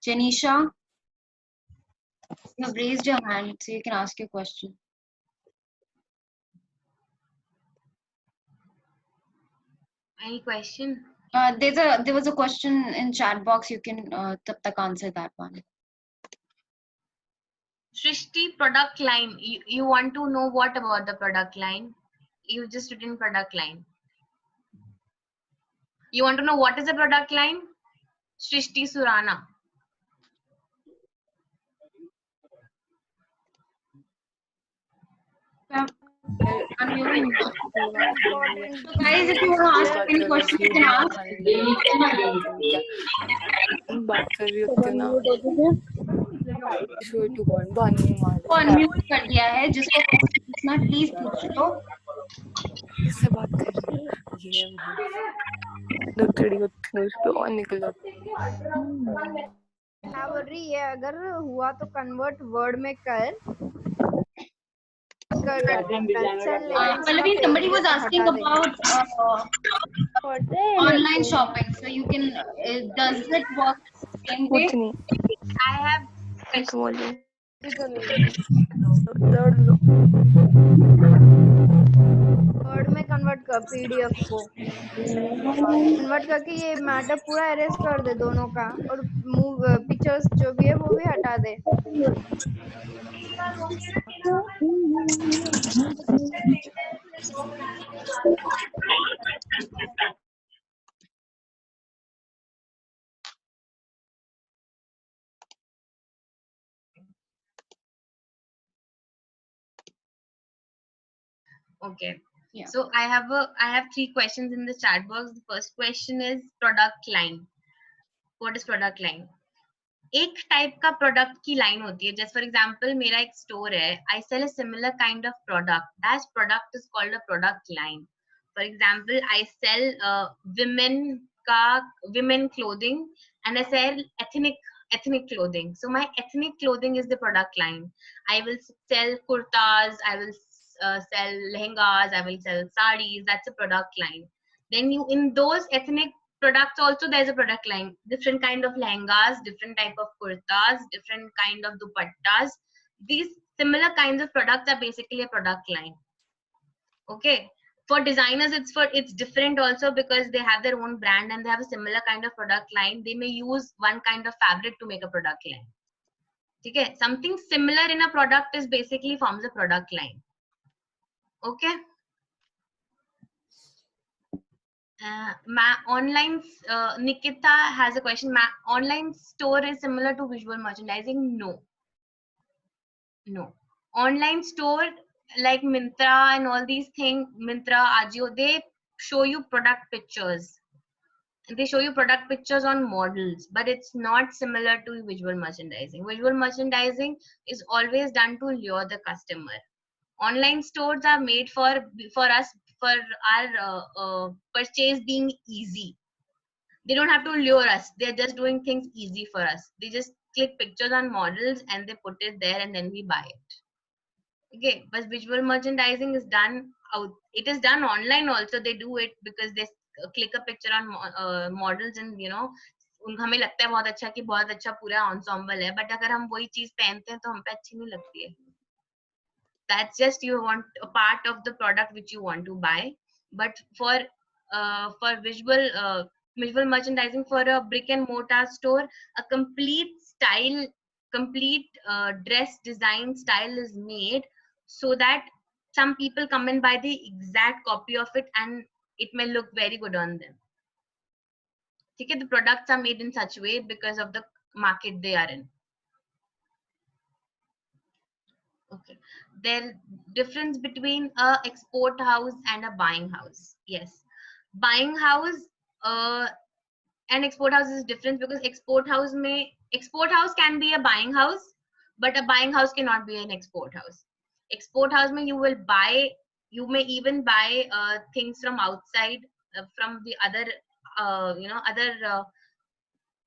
Janisha, you have raised your hand, so you can ask your question. Any question? There was a question in chat box. You can tab tak answer that one. Shrishti, product line. You want to know what about the product line? You just written product line. You want to know what is a product line? Shrishti Surana. Unmuting. So guys, if you want to ask any question, you can ask. बात कर रही होती ना, को unmute कर दिया है, जिसको पूछना प्लीज पूछ लो. इससे बात कर रही है, ये दुखड़ी होती है उस पे और निकल जाती है. क्या बोल रही है, अगर हुआ तो कन्वर्ट वर्ड में कर Pallavi, somebody was asking about online shopping, so you can does it work same way? कुछ नहीं, I have एक बोलो वर्ड में कन्वर्ट कर, पीडीएफ को कन्वर्ट करके ये मैटर पूरा एरेज कर दे दोनों का, और पिक्चर्स जो भी है वो भी हटा दे. okay. Yeah. So I have three questions in the chat box. The first question is product line. What is product line? एक टाइप का प्रोडक्ट की लाइन होती है. जैसे फॉर एग्जांपल मेरा एक स्टोर है, I sell a similar kind of product, that product is called a product line. For example I sell women clothing and I sell ethnic clothing. So my ethnic clothing is the product line. I will sell kurtas, I will sell lehengas, I will sell sarees. That's a product line. Then you, in those ethnic products also, there's a product line. Different kind of lehengas, different type of kurtas, different kind of dupattas. These similar kinds of products are basically a product line. Okay. For designers, it's different also, because they have their own brand and they have a similar kind of product line. They may use one kind of fabric to make a product line. Okay. Something similar in a product is basically forms a product line. Okay. Nikita has a question. Online store is similar to visual merchandising? No. No. Online store like Myntra and all these things, Myntra, Ajio, they show you product pictures. They show you product pictures on models, but it's not similar to visual merchandising. Visual merchandising is always done to lure the customer. Online stores are made for us, for our purchase being easy. They don't have to lure us. They're just doing things easy for us. They just click pictures on models and they put it there and then we buy it. Okay, but visual merchandising is done out. It is done online also. They do it because they click a picture on models and हमें लगता है बहुत अच्छा कि बहुत अच्छा पूरा ensemble है. But अगर हम वही चीज पहनते हैं तो हम पे अच्छी नहीं लगती है. That's just you want a part of the product which you want to buy. But for visual merchandising, for a brick and mortar store, a complete dress design style is made, so that some people come and buy the exact copy of it and it may look very good on them. Okay, the products are made in such way because of the market they are in. Okay, there difference between a export house and a buying house. Yes, buying house and export house is different, because export house can be a buying house, but a buying house cannot be an export house. Export house may you may even buy things from outside, from the other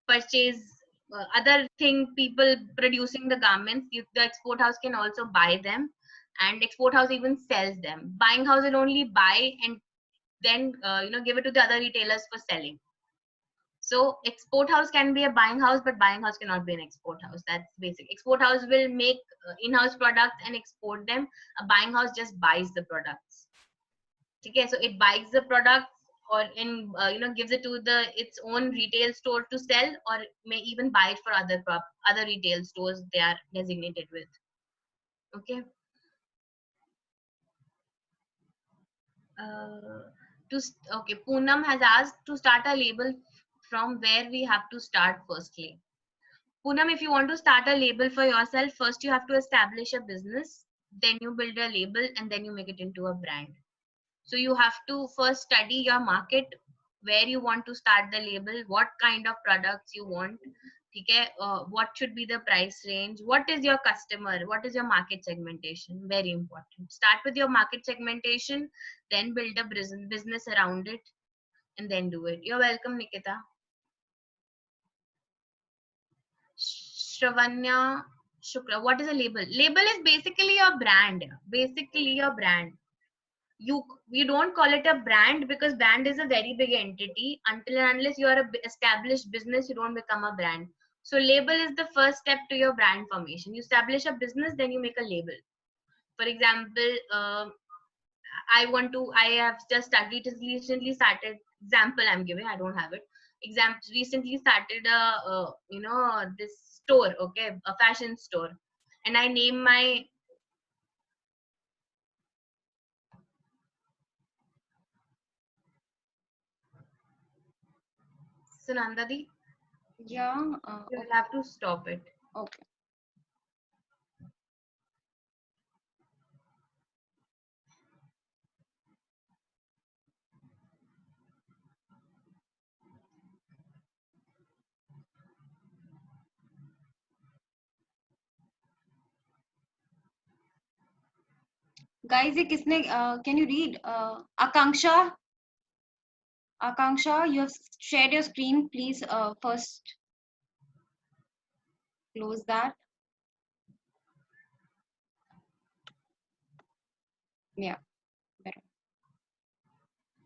purchase, other thing, people producing the garments. The export house can also buy them, and export house even sells them. Buying house will only buy and then give it to the other retailers for selling. So export house can be a buying house, but buying house cannot be an export house. That's basic. Export house will make in-house products and export them. A buying house just buys the products. Okay, so it buys the products, or gives it to its own retail store to sell, or may even buy it for other retail stores they are designated with. Okay. Poonam has asked to start a label, from where we have to start firstly. Poonam, if you want to start a label for yourself, first you have to establish a business, then you build a label, and then you make it into a brand. So you have to first study your market, where you want to start the label, what kind of products you want, okay, what should be the price range, what is your customer, what is your market segmentation. Very important. Start with your market segmentation, then build a business around it, and then do it. You're welcome, Nikita. Shravanya Shukla, what is a label? Label is basically your brand. Basically your brand. You don't call it a brand, because brand is a very big entity. Until and unless you are a established business, you don't become a brand. So label is the first step to your brand formation. You establish a business, then you make a label. For example, I have just recently started, example I'm giving, I don't have it. Recently started this store, okay, a fashion store, and I name my Sunandadi. Yeah. You'll have to stop it. Okay. Guys, can you read? Akanksha, you have shared your screen. Please first close that. Yeah, better.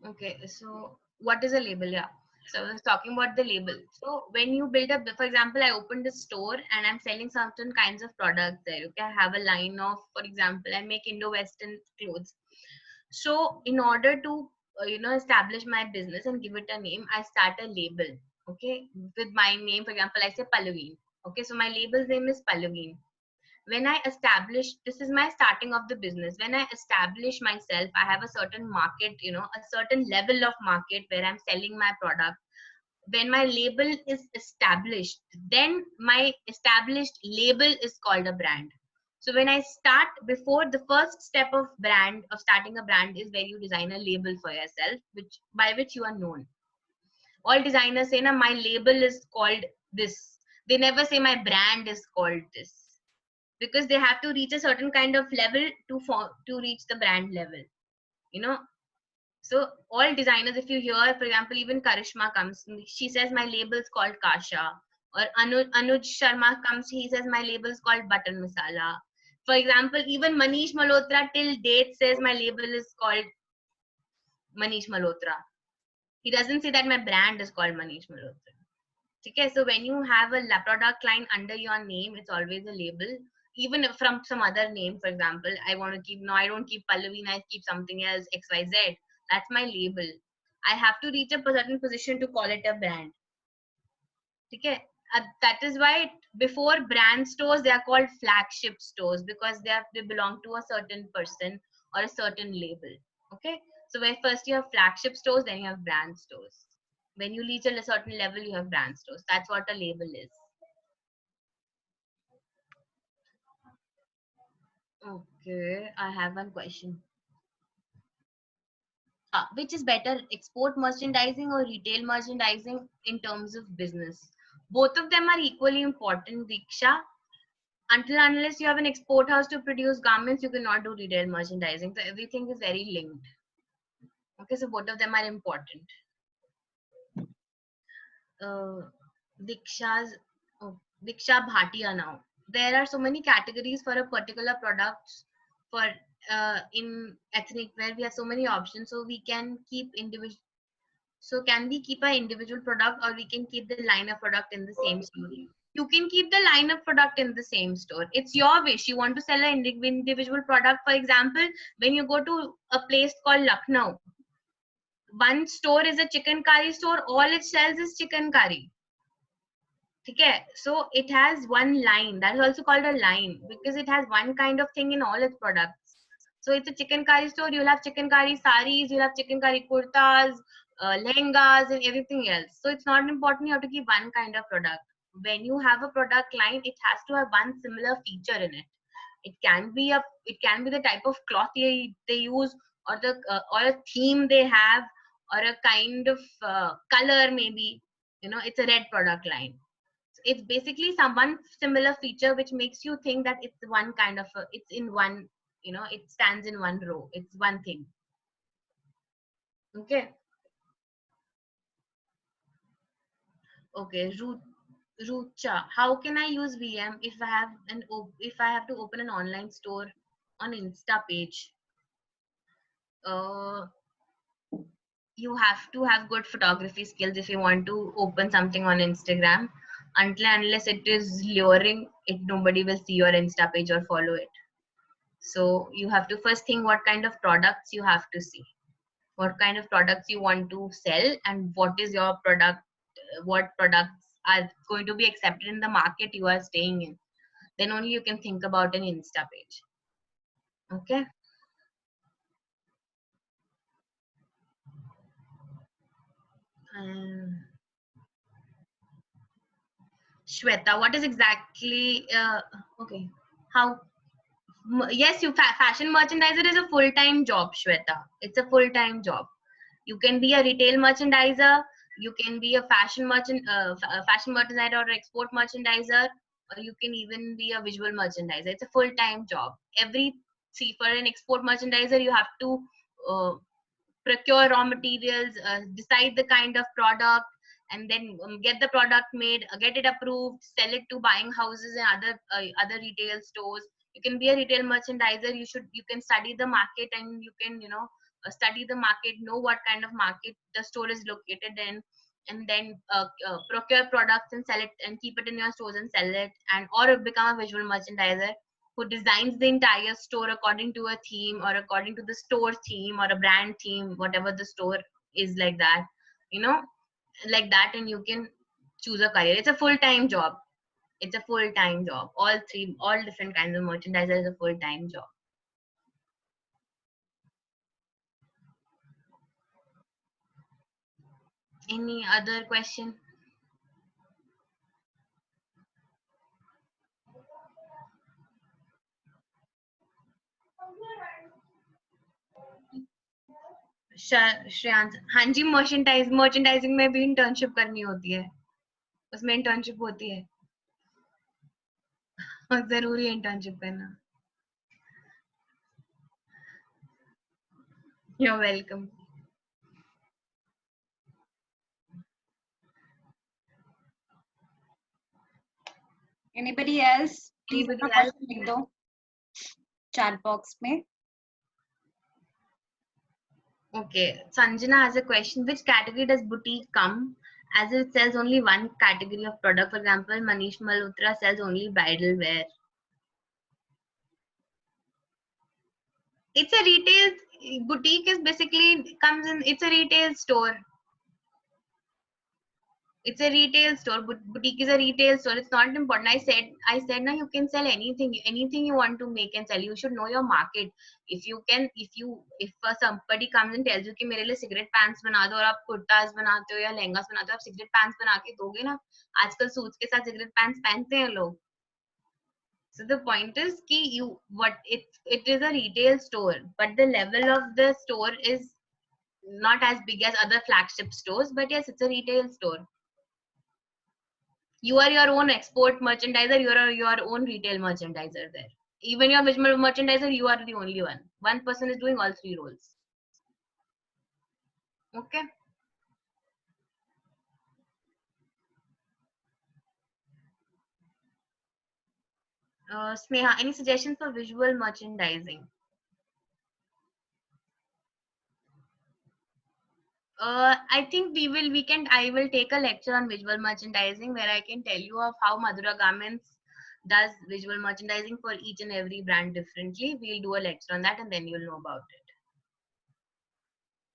Okay, so what is a label? Yeah. So I was talking about the label. So when you build up, for example, I opened a store and I'm selling certain kinds of products there. Okay, I have a line of, for example, I make Indo-Western clothes. So in order to establish my business and give it a name, I start a label. Okay, with my name, for example, I say Pallaveen. Okay, so my label's name is Pallaveen. When I establish, this is my starting of the business. When I establish myself, I have a certain market, a certain level of market where I'm selling my product. When my label is established, then my established label is called a brand. So when I start, before the first step of starting a brand is where you design a label for yourself, which by which you are known. All designers say, na, my label is called this. They never say my brand is called this, because they have to reach a certain kind of level to reach the brand level, you know. So all designers, if you hear, for example, even Karishma comes, she says my label is called Kasha, or Anuj Sharma comes, he says my label is called Button Masala. For example, even Manish Malhotra till date says my label is called Manish Malhotra. He doesn't say that my brand is called Manish Malhotra. Okay, so when you have a product line under your name, it's always a label. Even from some other name, for example, I want to keep, no, I don't keep Pallaveen, I keep something else, XYZ. That's my label. I have to reach a certain position to call it a brand. Okay, that is why before brand stores, they are called flagship stores, because they belong to a certain person or a certain label. Okay, so where first you have flagship stores, then you have brand stores. When you reach a certain level, you have brand stores. That's what a label is. Okay, I have one question. Which is better, export merchandising or retail merchandising in terms of business? Both of them are equally important, Diksha. Until unless you have an export house to produce garments, you cannot do retail merchandising. So everything is very linked. Okay, so both of them are important. Uh, Diksha's Diksha Bhatia now. There are so many categories for a particular product. For in ethnic wear, we have so many options. So we can keep individual. So can we keep an individual product, or we can keep the line of product in the same store? You can keep the line of product in the same store. It's your wish. You want to sell an individual product. For example, when you go to a place called Lucknow, one store is a chicken curry store. All it sells is chicken curry. Okay, so it has one line. That is also called a line, because it has one kind of thing in all its products. So it's a chicken curry store. You'll have chicken curry saris, you'll have chicken curry kurtas, lehengas, and everything else. So it's not important you have to keep one kind of product. When you have a product line, it has to have one similar feature in it. It can be the type of cloth they use, or or a theme they have, or a kind of color maybe. It's a red product line. It's basically some one similar feature which makes you think that it's one kind of it's in one, it stands in one row, it's one thing. Okay. Okay, Rucha, how can I use VM if I have to open an online store on Insta page? uh you have to have good photography skills if you want to open something on Instagram. Unless it is luring, nobody will see your Insta page or follow it. So you have to first think what kind of products you have to see, what kind of products you want to sell, and what is your product, what products are going to be accepted in the market you are staying in. Then only you can think about an Insta page. Okay. Um, Shweta, what is exactly okay? How yes, fashion merchandiser is a full-time job, Shweta. It's a full-time job. You can be a retail merchandiser, you can be a fashion merchandiser or export merchandiser, or you can even be a visual merchandiser. It's a full-time job. See, for an export merchandiser, you have to uh, procure raw materials, decide the kind of product, and then get the product made, get it approved, sell it to buying houses and other retail stores. You can be a retail merchandiser. You can study the market, and you can study the market, know what kind of market the store is located in, and then procure products and sell it and keep it in your stores and sell it, and or become a visual merchandiser who designs the entire store according to a theme or according to the store theme or a brand theme, whatever the store is, like that, you know, like that. And you can choose a career. It's a full-time job. It's a full-time job. All different kinds of merchandiser is a full-time job. Any other question? Shreyansh, हाँ जी, merchandising में भी internship करनी होती है, उसमें internship होती है, और जरूरी है इंटर्नशिप करना. You're welcome. Anybody else? Please Anybody अपना else? question लिख दो chat box में. Okay, Sanjana has a question. Which category does boutique come? As it sells only one category of product. For example, Manish Malhotra sells only bridal wear. It's a retail, boutique is basically comes in, it's a retail store. It's a retail store. Boutique is a retail store. It's not important. I said now you can sell anything you want to make and sell. You should know your market. If somebody comes and tells you कि मेरे लिए cigarette pants बना दो और आप कुर्तास बनाते हो या लहंगास बनाते हो, आप cigarette pants बना के दोगे ना. आजकल सूट्स के साथ cigarette pants पहनते हैं लोग. So the point is कि it is a retail store, but the level of the store is not as big as other flagship stores. But yes, it's a retail store. You are your own export merchandiser, you are your own retail merchandiser there. Even your visual merchandiser, you are the only one. One person is doing all three roles. Okay. Sneha, any suggestions for visual merchandising? I think I will take a lecture on visual merchandising where I can tell you of how Madhura Garments does visual merchandising for each and every brand differently. We'll do a lecture on that and then you'll know about it.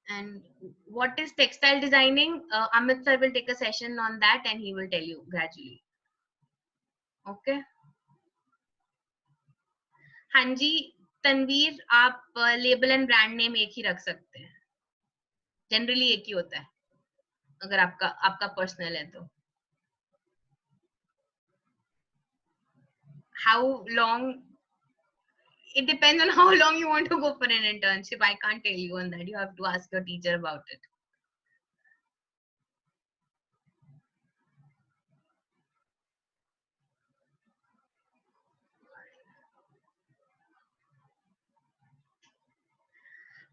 And what is textile designing? Amit sir will take a session on that and he will tell you gradually. Okay. हाँ जी, तनवीर, आप label and brand name एक ही रख सकते हैं. Generally एक ही होता है अगर आपका पर्सनल है तो. How long? It depends on how long you want to go for an internship. I can't tell you on that. You have to ask your teacher about it.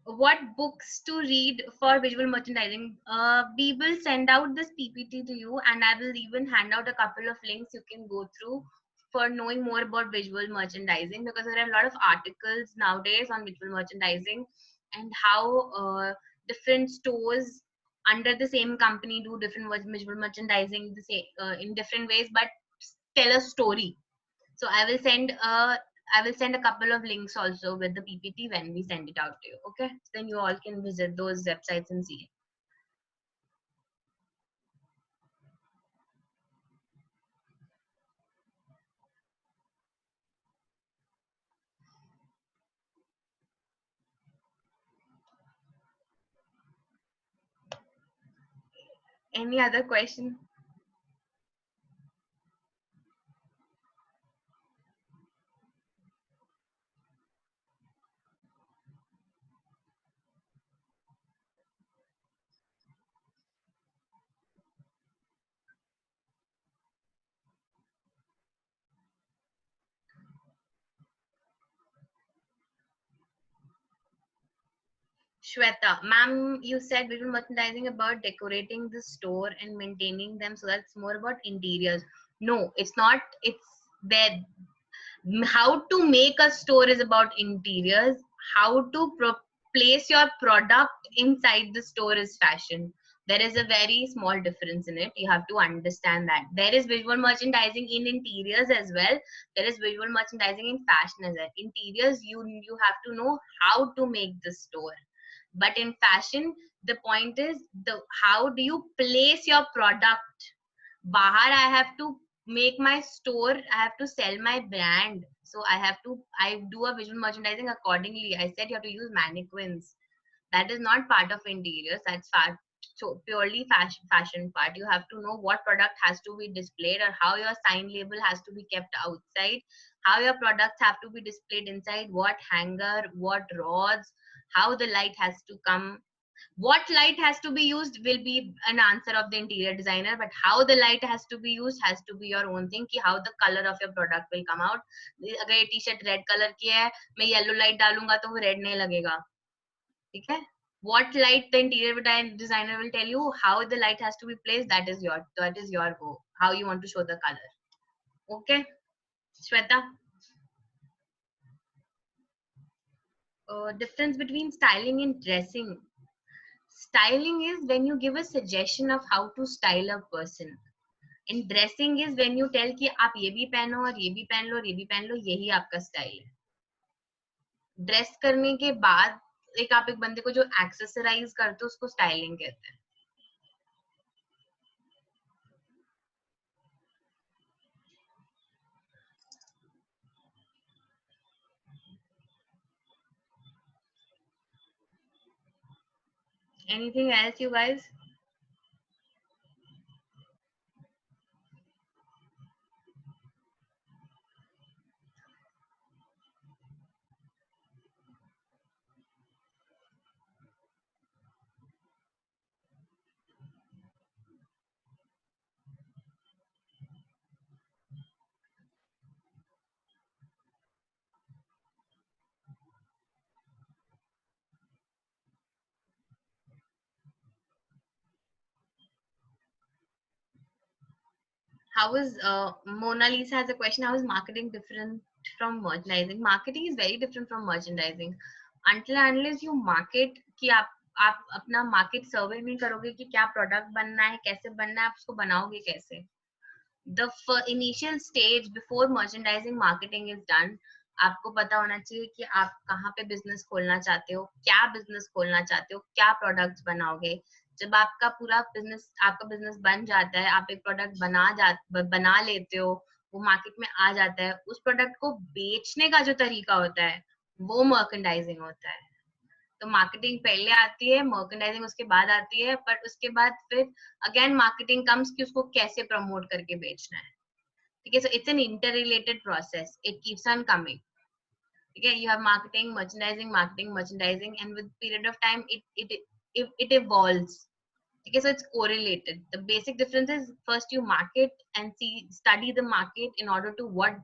What books to read for visual merchandising? We will send out this PPT to you, and I will even hand out a couple of links you can go through for knowing more about visual merchandising, because there are a lot of articles nowadays on visual merchandising and how different stores under the same company do different visual merchandising in different ways, but tell a story. So I will send a couple of links also with the PPT when we send it out to you. Okay, so then you all can visit those websites and see it. Any other question? Shweta, ma'am, you said visual merchandising about decorating the store and maintaining them, so that's more about interiors. No, it's not. It's there. How to make a store is about interiors. How to place your product inside the store is fashion. There is a very small difference in it. You have to understand that. There is visual merchandising in interiors as well. There is visual merchandising in fashion as well. Interiors, you have to know how to make the store. But in fashion, the point is the how do you place your product. Bahar, I have to make my store, I have to sell my brand. So I do a visual merchandising accordingly. I said you have to use mannequins. That is not part of interiors. That's so purely fashion part. You have to know what product has to be displayed, or how your sign label has to be kept outside, how your products have to be displayed inside, what hanger, what rods, how the light has to come. What light has to be used will be an answer of the interior designer, but how the light has to be used has to be your own thing, कि how the color of your product will come out. अगर ये T-shirt red colour की है, मैं yellow light डालूंगा तो वो red नहीं लगेगा, ठीक है? What light the interior designer will tell you, how the light has to be placed, that is your go. How you want to show the color. Okay, Shweta. Difference between styling and dressing. Styling is when you give a suggestion of how to style a person. And dressing is when you tell कि आप ये भी पहनो और ये भी पहन लो और ये भी पहन लो, यही आपका स्टाइल है. ड्रेस करने के बाद आप एक बंदे को जो एक्सेसराइज करते हो उसको स्टाइलिंग कहते हैं. Anything else, you guys? How is Mona Lisa has a question? How is marketing different from merchandising? Marketing is very different from merchandising. Until and unless you market, कि आप अपना मार्केट सर्वे नहीं करोगे कि क्या प्रोडक्ट बनना है, कैसे बनना है, आप उसको बनाओगे कैसे. The initial stage before merchandising marketing is done, आपको पता होना चाहिए कि आप कहाँ पे बिजनेस खोलना चाहते हो, क्या बिजनेस खोलना चाहते हो, क्या प्रोडक्ट्स बनाओगे. जब आपका बिजनेस बन जाता है, आप एक प्रोडक्ट बना लेते हो, वो मार्केट में आ जाता है, उस प्रोडक्ट को बेचने का जो तरीका होता है वो मर्केंडाइजिंग होता है. तो मार्केटिंग पहले आती है, मर्केंडाइजिंग उसके बाद आती है, पर उसके बाद फिर अगेन मार्केटिंग कम्स कि उसको कैसे प्रमोट करके बेचना है. ठीक है, so it's an inter related process, it keeps on coming. ठीक है, you have marketing merchandising and with period of time it evolves. Okay, so it's correlated. The basic difference is first you market and study the market in order to what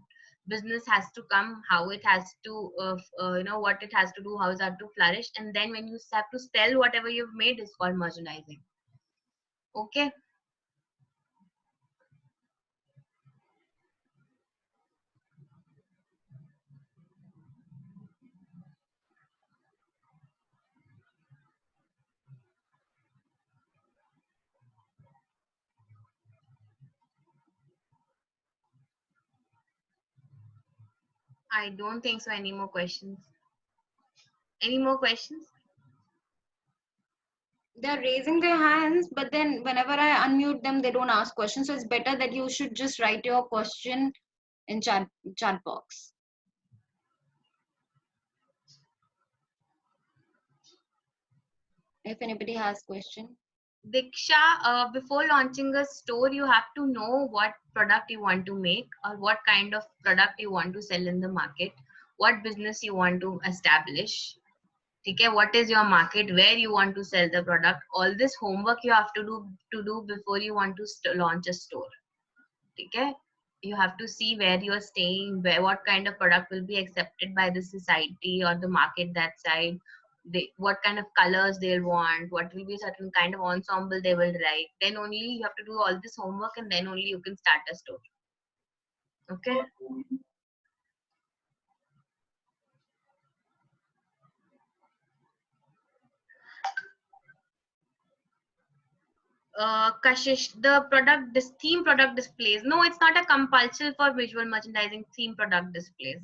business has to come, how it has to what it has to do, how is that to flourish, and then when you have to sell whatever you've made is called merchandising. Okay. I don't think so. Any more questions? Any more questions? They're raising their hands, but then whenever I unmute them, they don't ask questions. So it's better that you should just write your question in chat box. If anybody has question. Diksha, before launching a store, you have to know what product you want to make or what kind of product you want to sell in the market, what business you want to establish. Okay, what is your market, where you want to sell the product. All this homework you have to do before you want to launch a store. Okay, you have to see where you are staying, what kind of product will be accepted by the society or the market that side. What kind of colors they'll want, what will be a certain kind of ensemble they will write. Then only you have to do all this homework and then only you can start a store. Okay. Kashish, the product, this theme product displays. No, it's not a compulsion for visual merchandising theme product displays.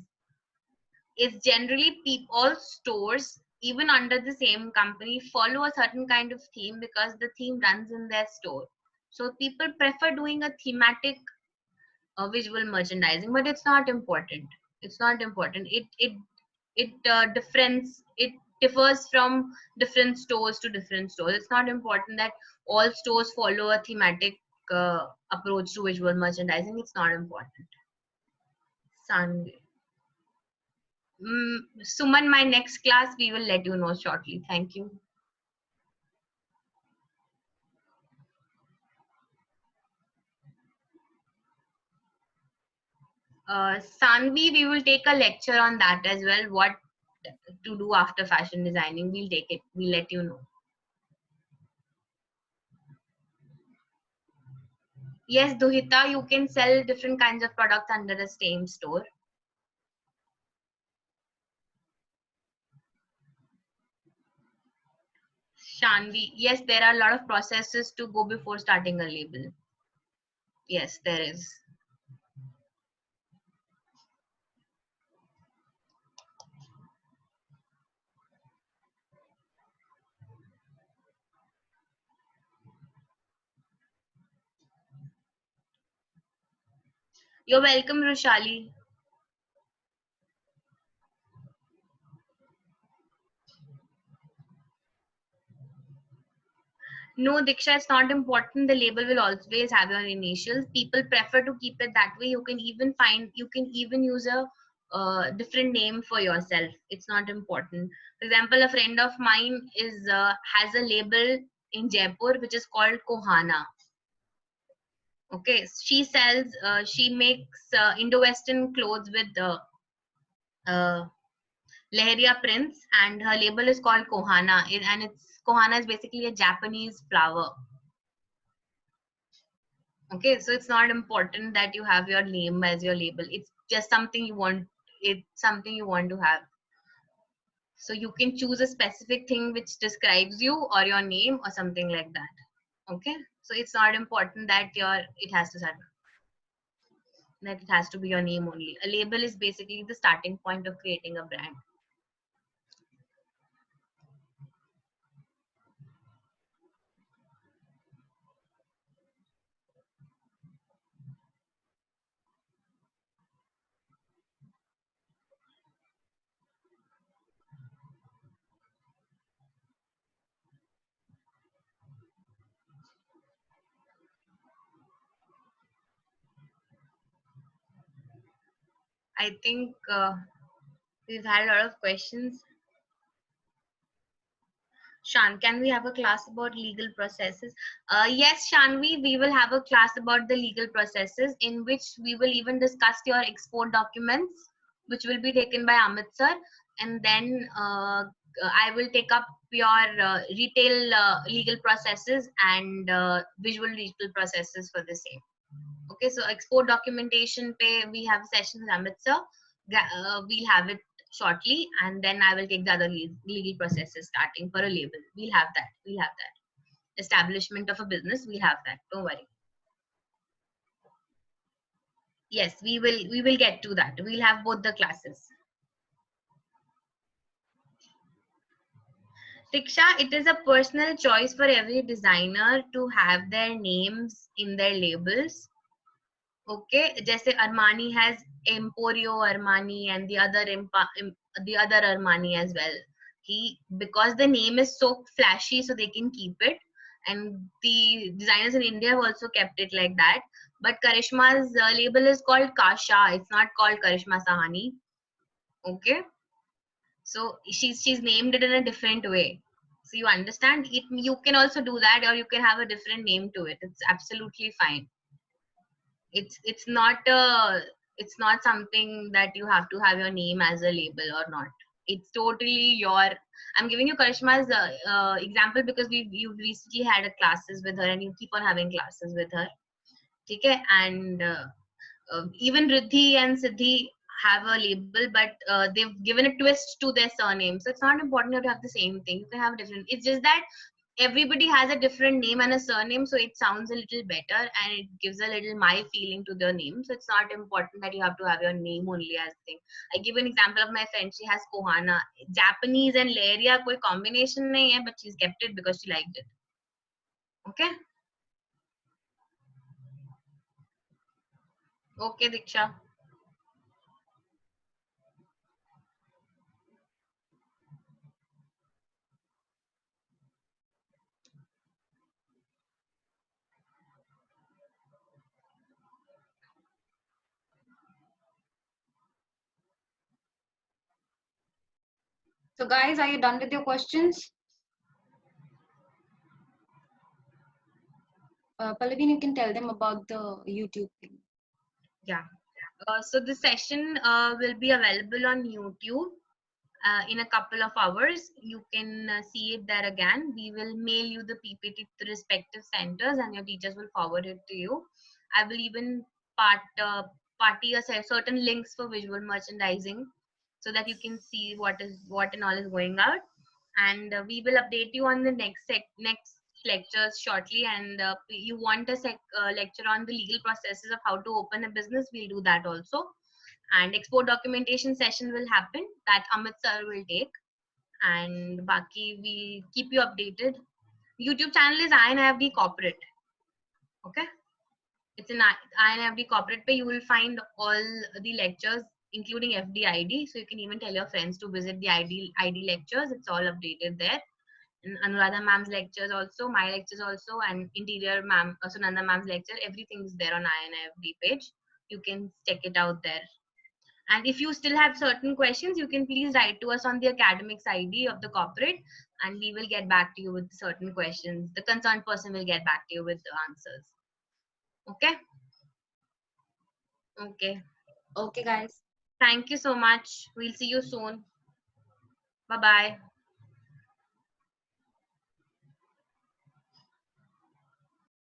It's generally all stores, even under the same company, follow a certain kind of theme because the theme runs in their store. So people prefer doing a thematic visual merchandising, but it's not important. It's not important. It differs from different stores to different stores. It's not important that all stores follow a thematic approach to visual merchandising. It's not important. Sunday. Suman, my next class, we will let you know shortly. Thank you. Sanvi, we will take a lecture on that as well. What to do after fashion designing, we'll take it. We'll let you know. Yes, Duhita, you can sell different kinds of products under the same store. Shanvi, yes, there are a lot of processes to go before starting a label. Yes, there is. You're welcome, Rushali. No, Diksha, it's not important. The label will always have your initials. People prefer to keep it that way. You can even use a different name for yourself. It's not important. For example, a friend of mine has a label in Jaipur which is called Kohana. Okay, she makes Indo-Western clothes with Leheria prints, and her label is called Kohana. Kohana is basically a Japanese flower. Okay, so it's not important that you have your name as your label. It's just something you want. It's something you want to have. So you can choose a specific thing which describes you or your name or something like that. Okay, so it's not important that it has to be your name only. A label is basically the starting point of creating a brand. I think we've had a lot of questions. Shan, can we have a class about legal processes? Yes, Shanvi, we will have a class about the legal processes in which we will even discuss your export documents, which will be taken by Amit sir. And then I will take up your retail legal processes and visual legal processes for the same. Okay, so export documentation pay, we have a session with Amit sir. We'll have it shortly, and then I will take the other legal processes starting for a label. We'll have that. We'll have that. Establishment of a business, we'll have that. Don't worry. Yes, we will get to that. We'll have both the classes. Diksha, it is a personal choice for every designer to have their names in their labels. Okay, जैसे Armani has Emporio Armani and the other Armani as well. Because the name is so flashy, so they can keep it, and the designers in India have also kept it like that. But Karishma's label is called Kasha. It's not called Karishma Sahani. Okay, so she's named it in a different way. So you understand it. You can also do that, or you can have a different name to it. It's absolutely fine. It's not something that you have to have your name as a label or not. It's totally I'm giving you Karishma's example because you recently had a classes with her and you keep on having classes with her. Okay, and even Riddhi and Siddhi have a label, but they've given a twist to their surname, so it's not important to have the same thing. You can have different. It's just that everybody has a different name and a surname, so it sounds a little better and it gives a little my feeling to their name. So it's not important that you have to have your name only as thing. I give an example of my friend. She has Kohana. Japanese and Leria koi combination nahi hai, but she's kept it because she liked it. Okay. Okay, Diksha. So guys, are you done with your questions? Pallavi, you can tell them about the YouTube thing. Yeah. So the session will be available on YouTube in a couple of hours. You can see it there again. We will mail you the PPT to the respective centers, and your teachers will forward it to you. I will even party a certain links for visual merchandising, so that you can see what and all is going out. And we will update you on the next lectures shortly. And you want a lecture on the legal processes of how to open a business, we'll do that also. And export documentation session will happen that Amit sir will take. And Baki, we keep you updated. YouTube channel is INFD Corporate. Okay, it's an INFD Corporate page. You will find all the lectures, including FDID. So you can even tell your friends to visit the ID lectures. It's all updated there. And Anuradha ma'am's lectures also, my lectures also, and interior ma'am, Sunanda ma'am's lecture. Everything is there on INFD page. You can check it out there. And if you still have certain questions, you can please write to us on the academics ID of the corporate, and we will get back to you with certain questions. The concerned person will get back to you with the answers. Okay? Okay. Okay, guys. Thank you so much. We'll see you soon. Bye-bye.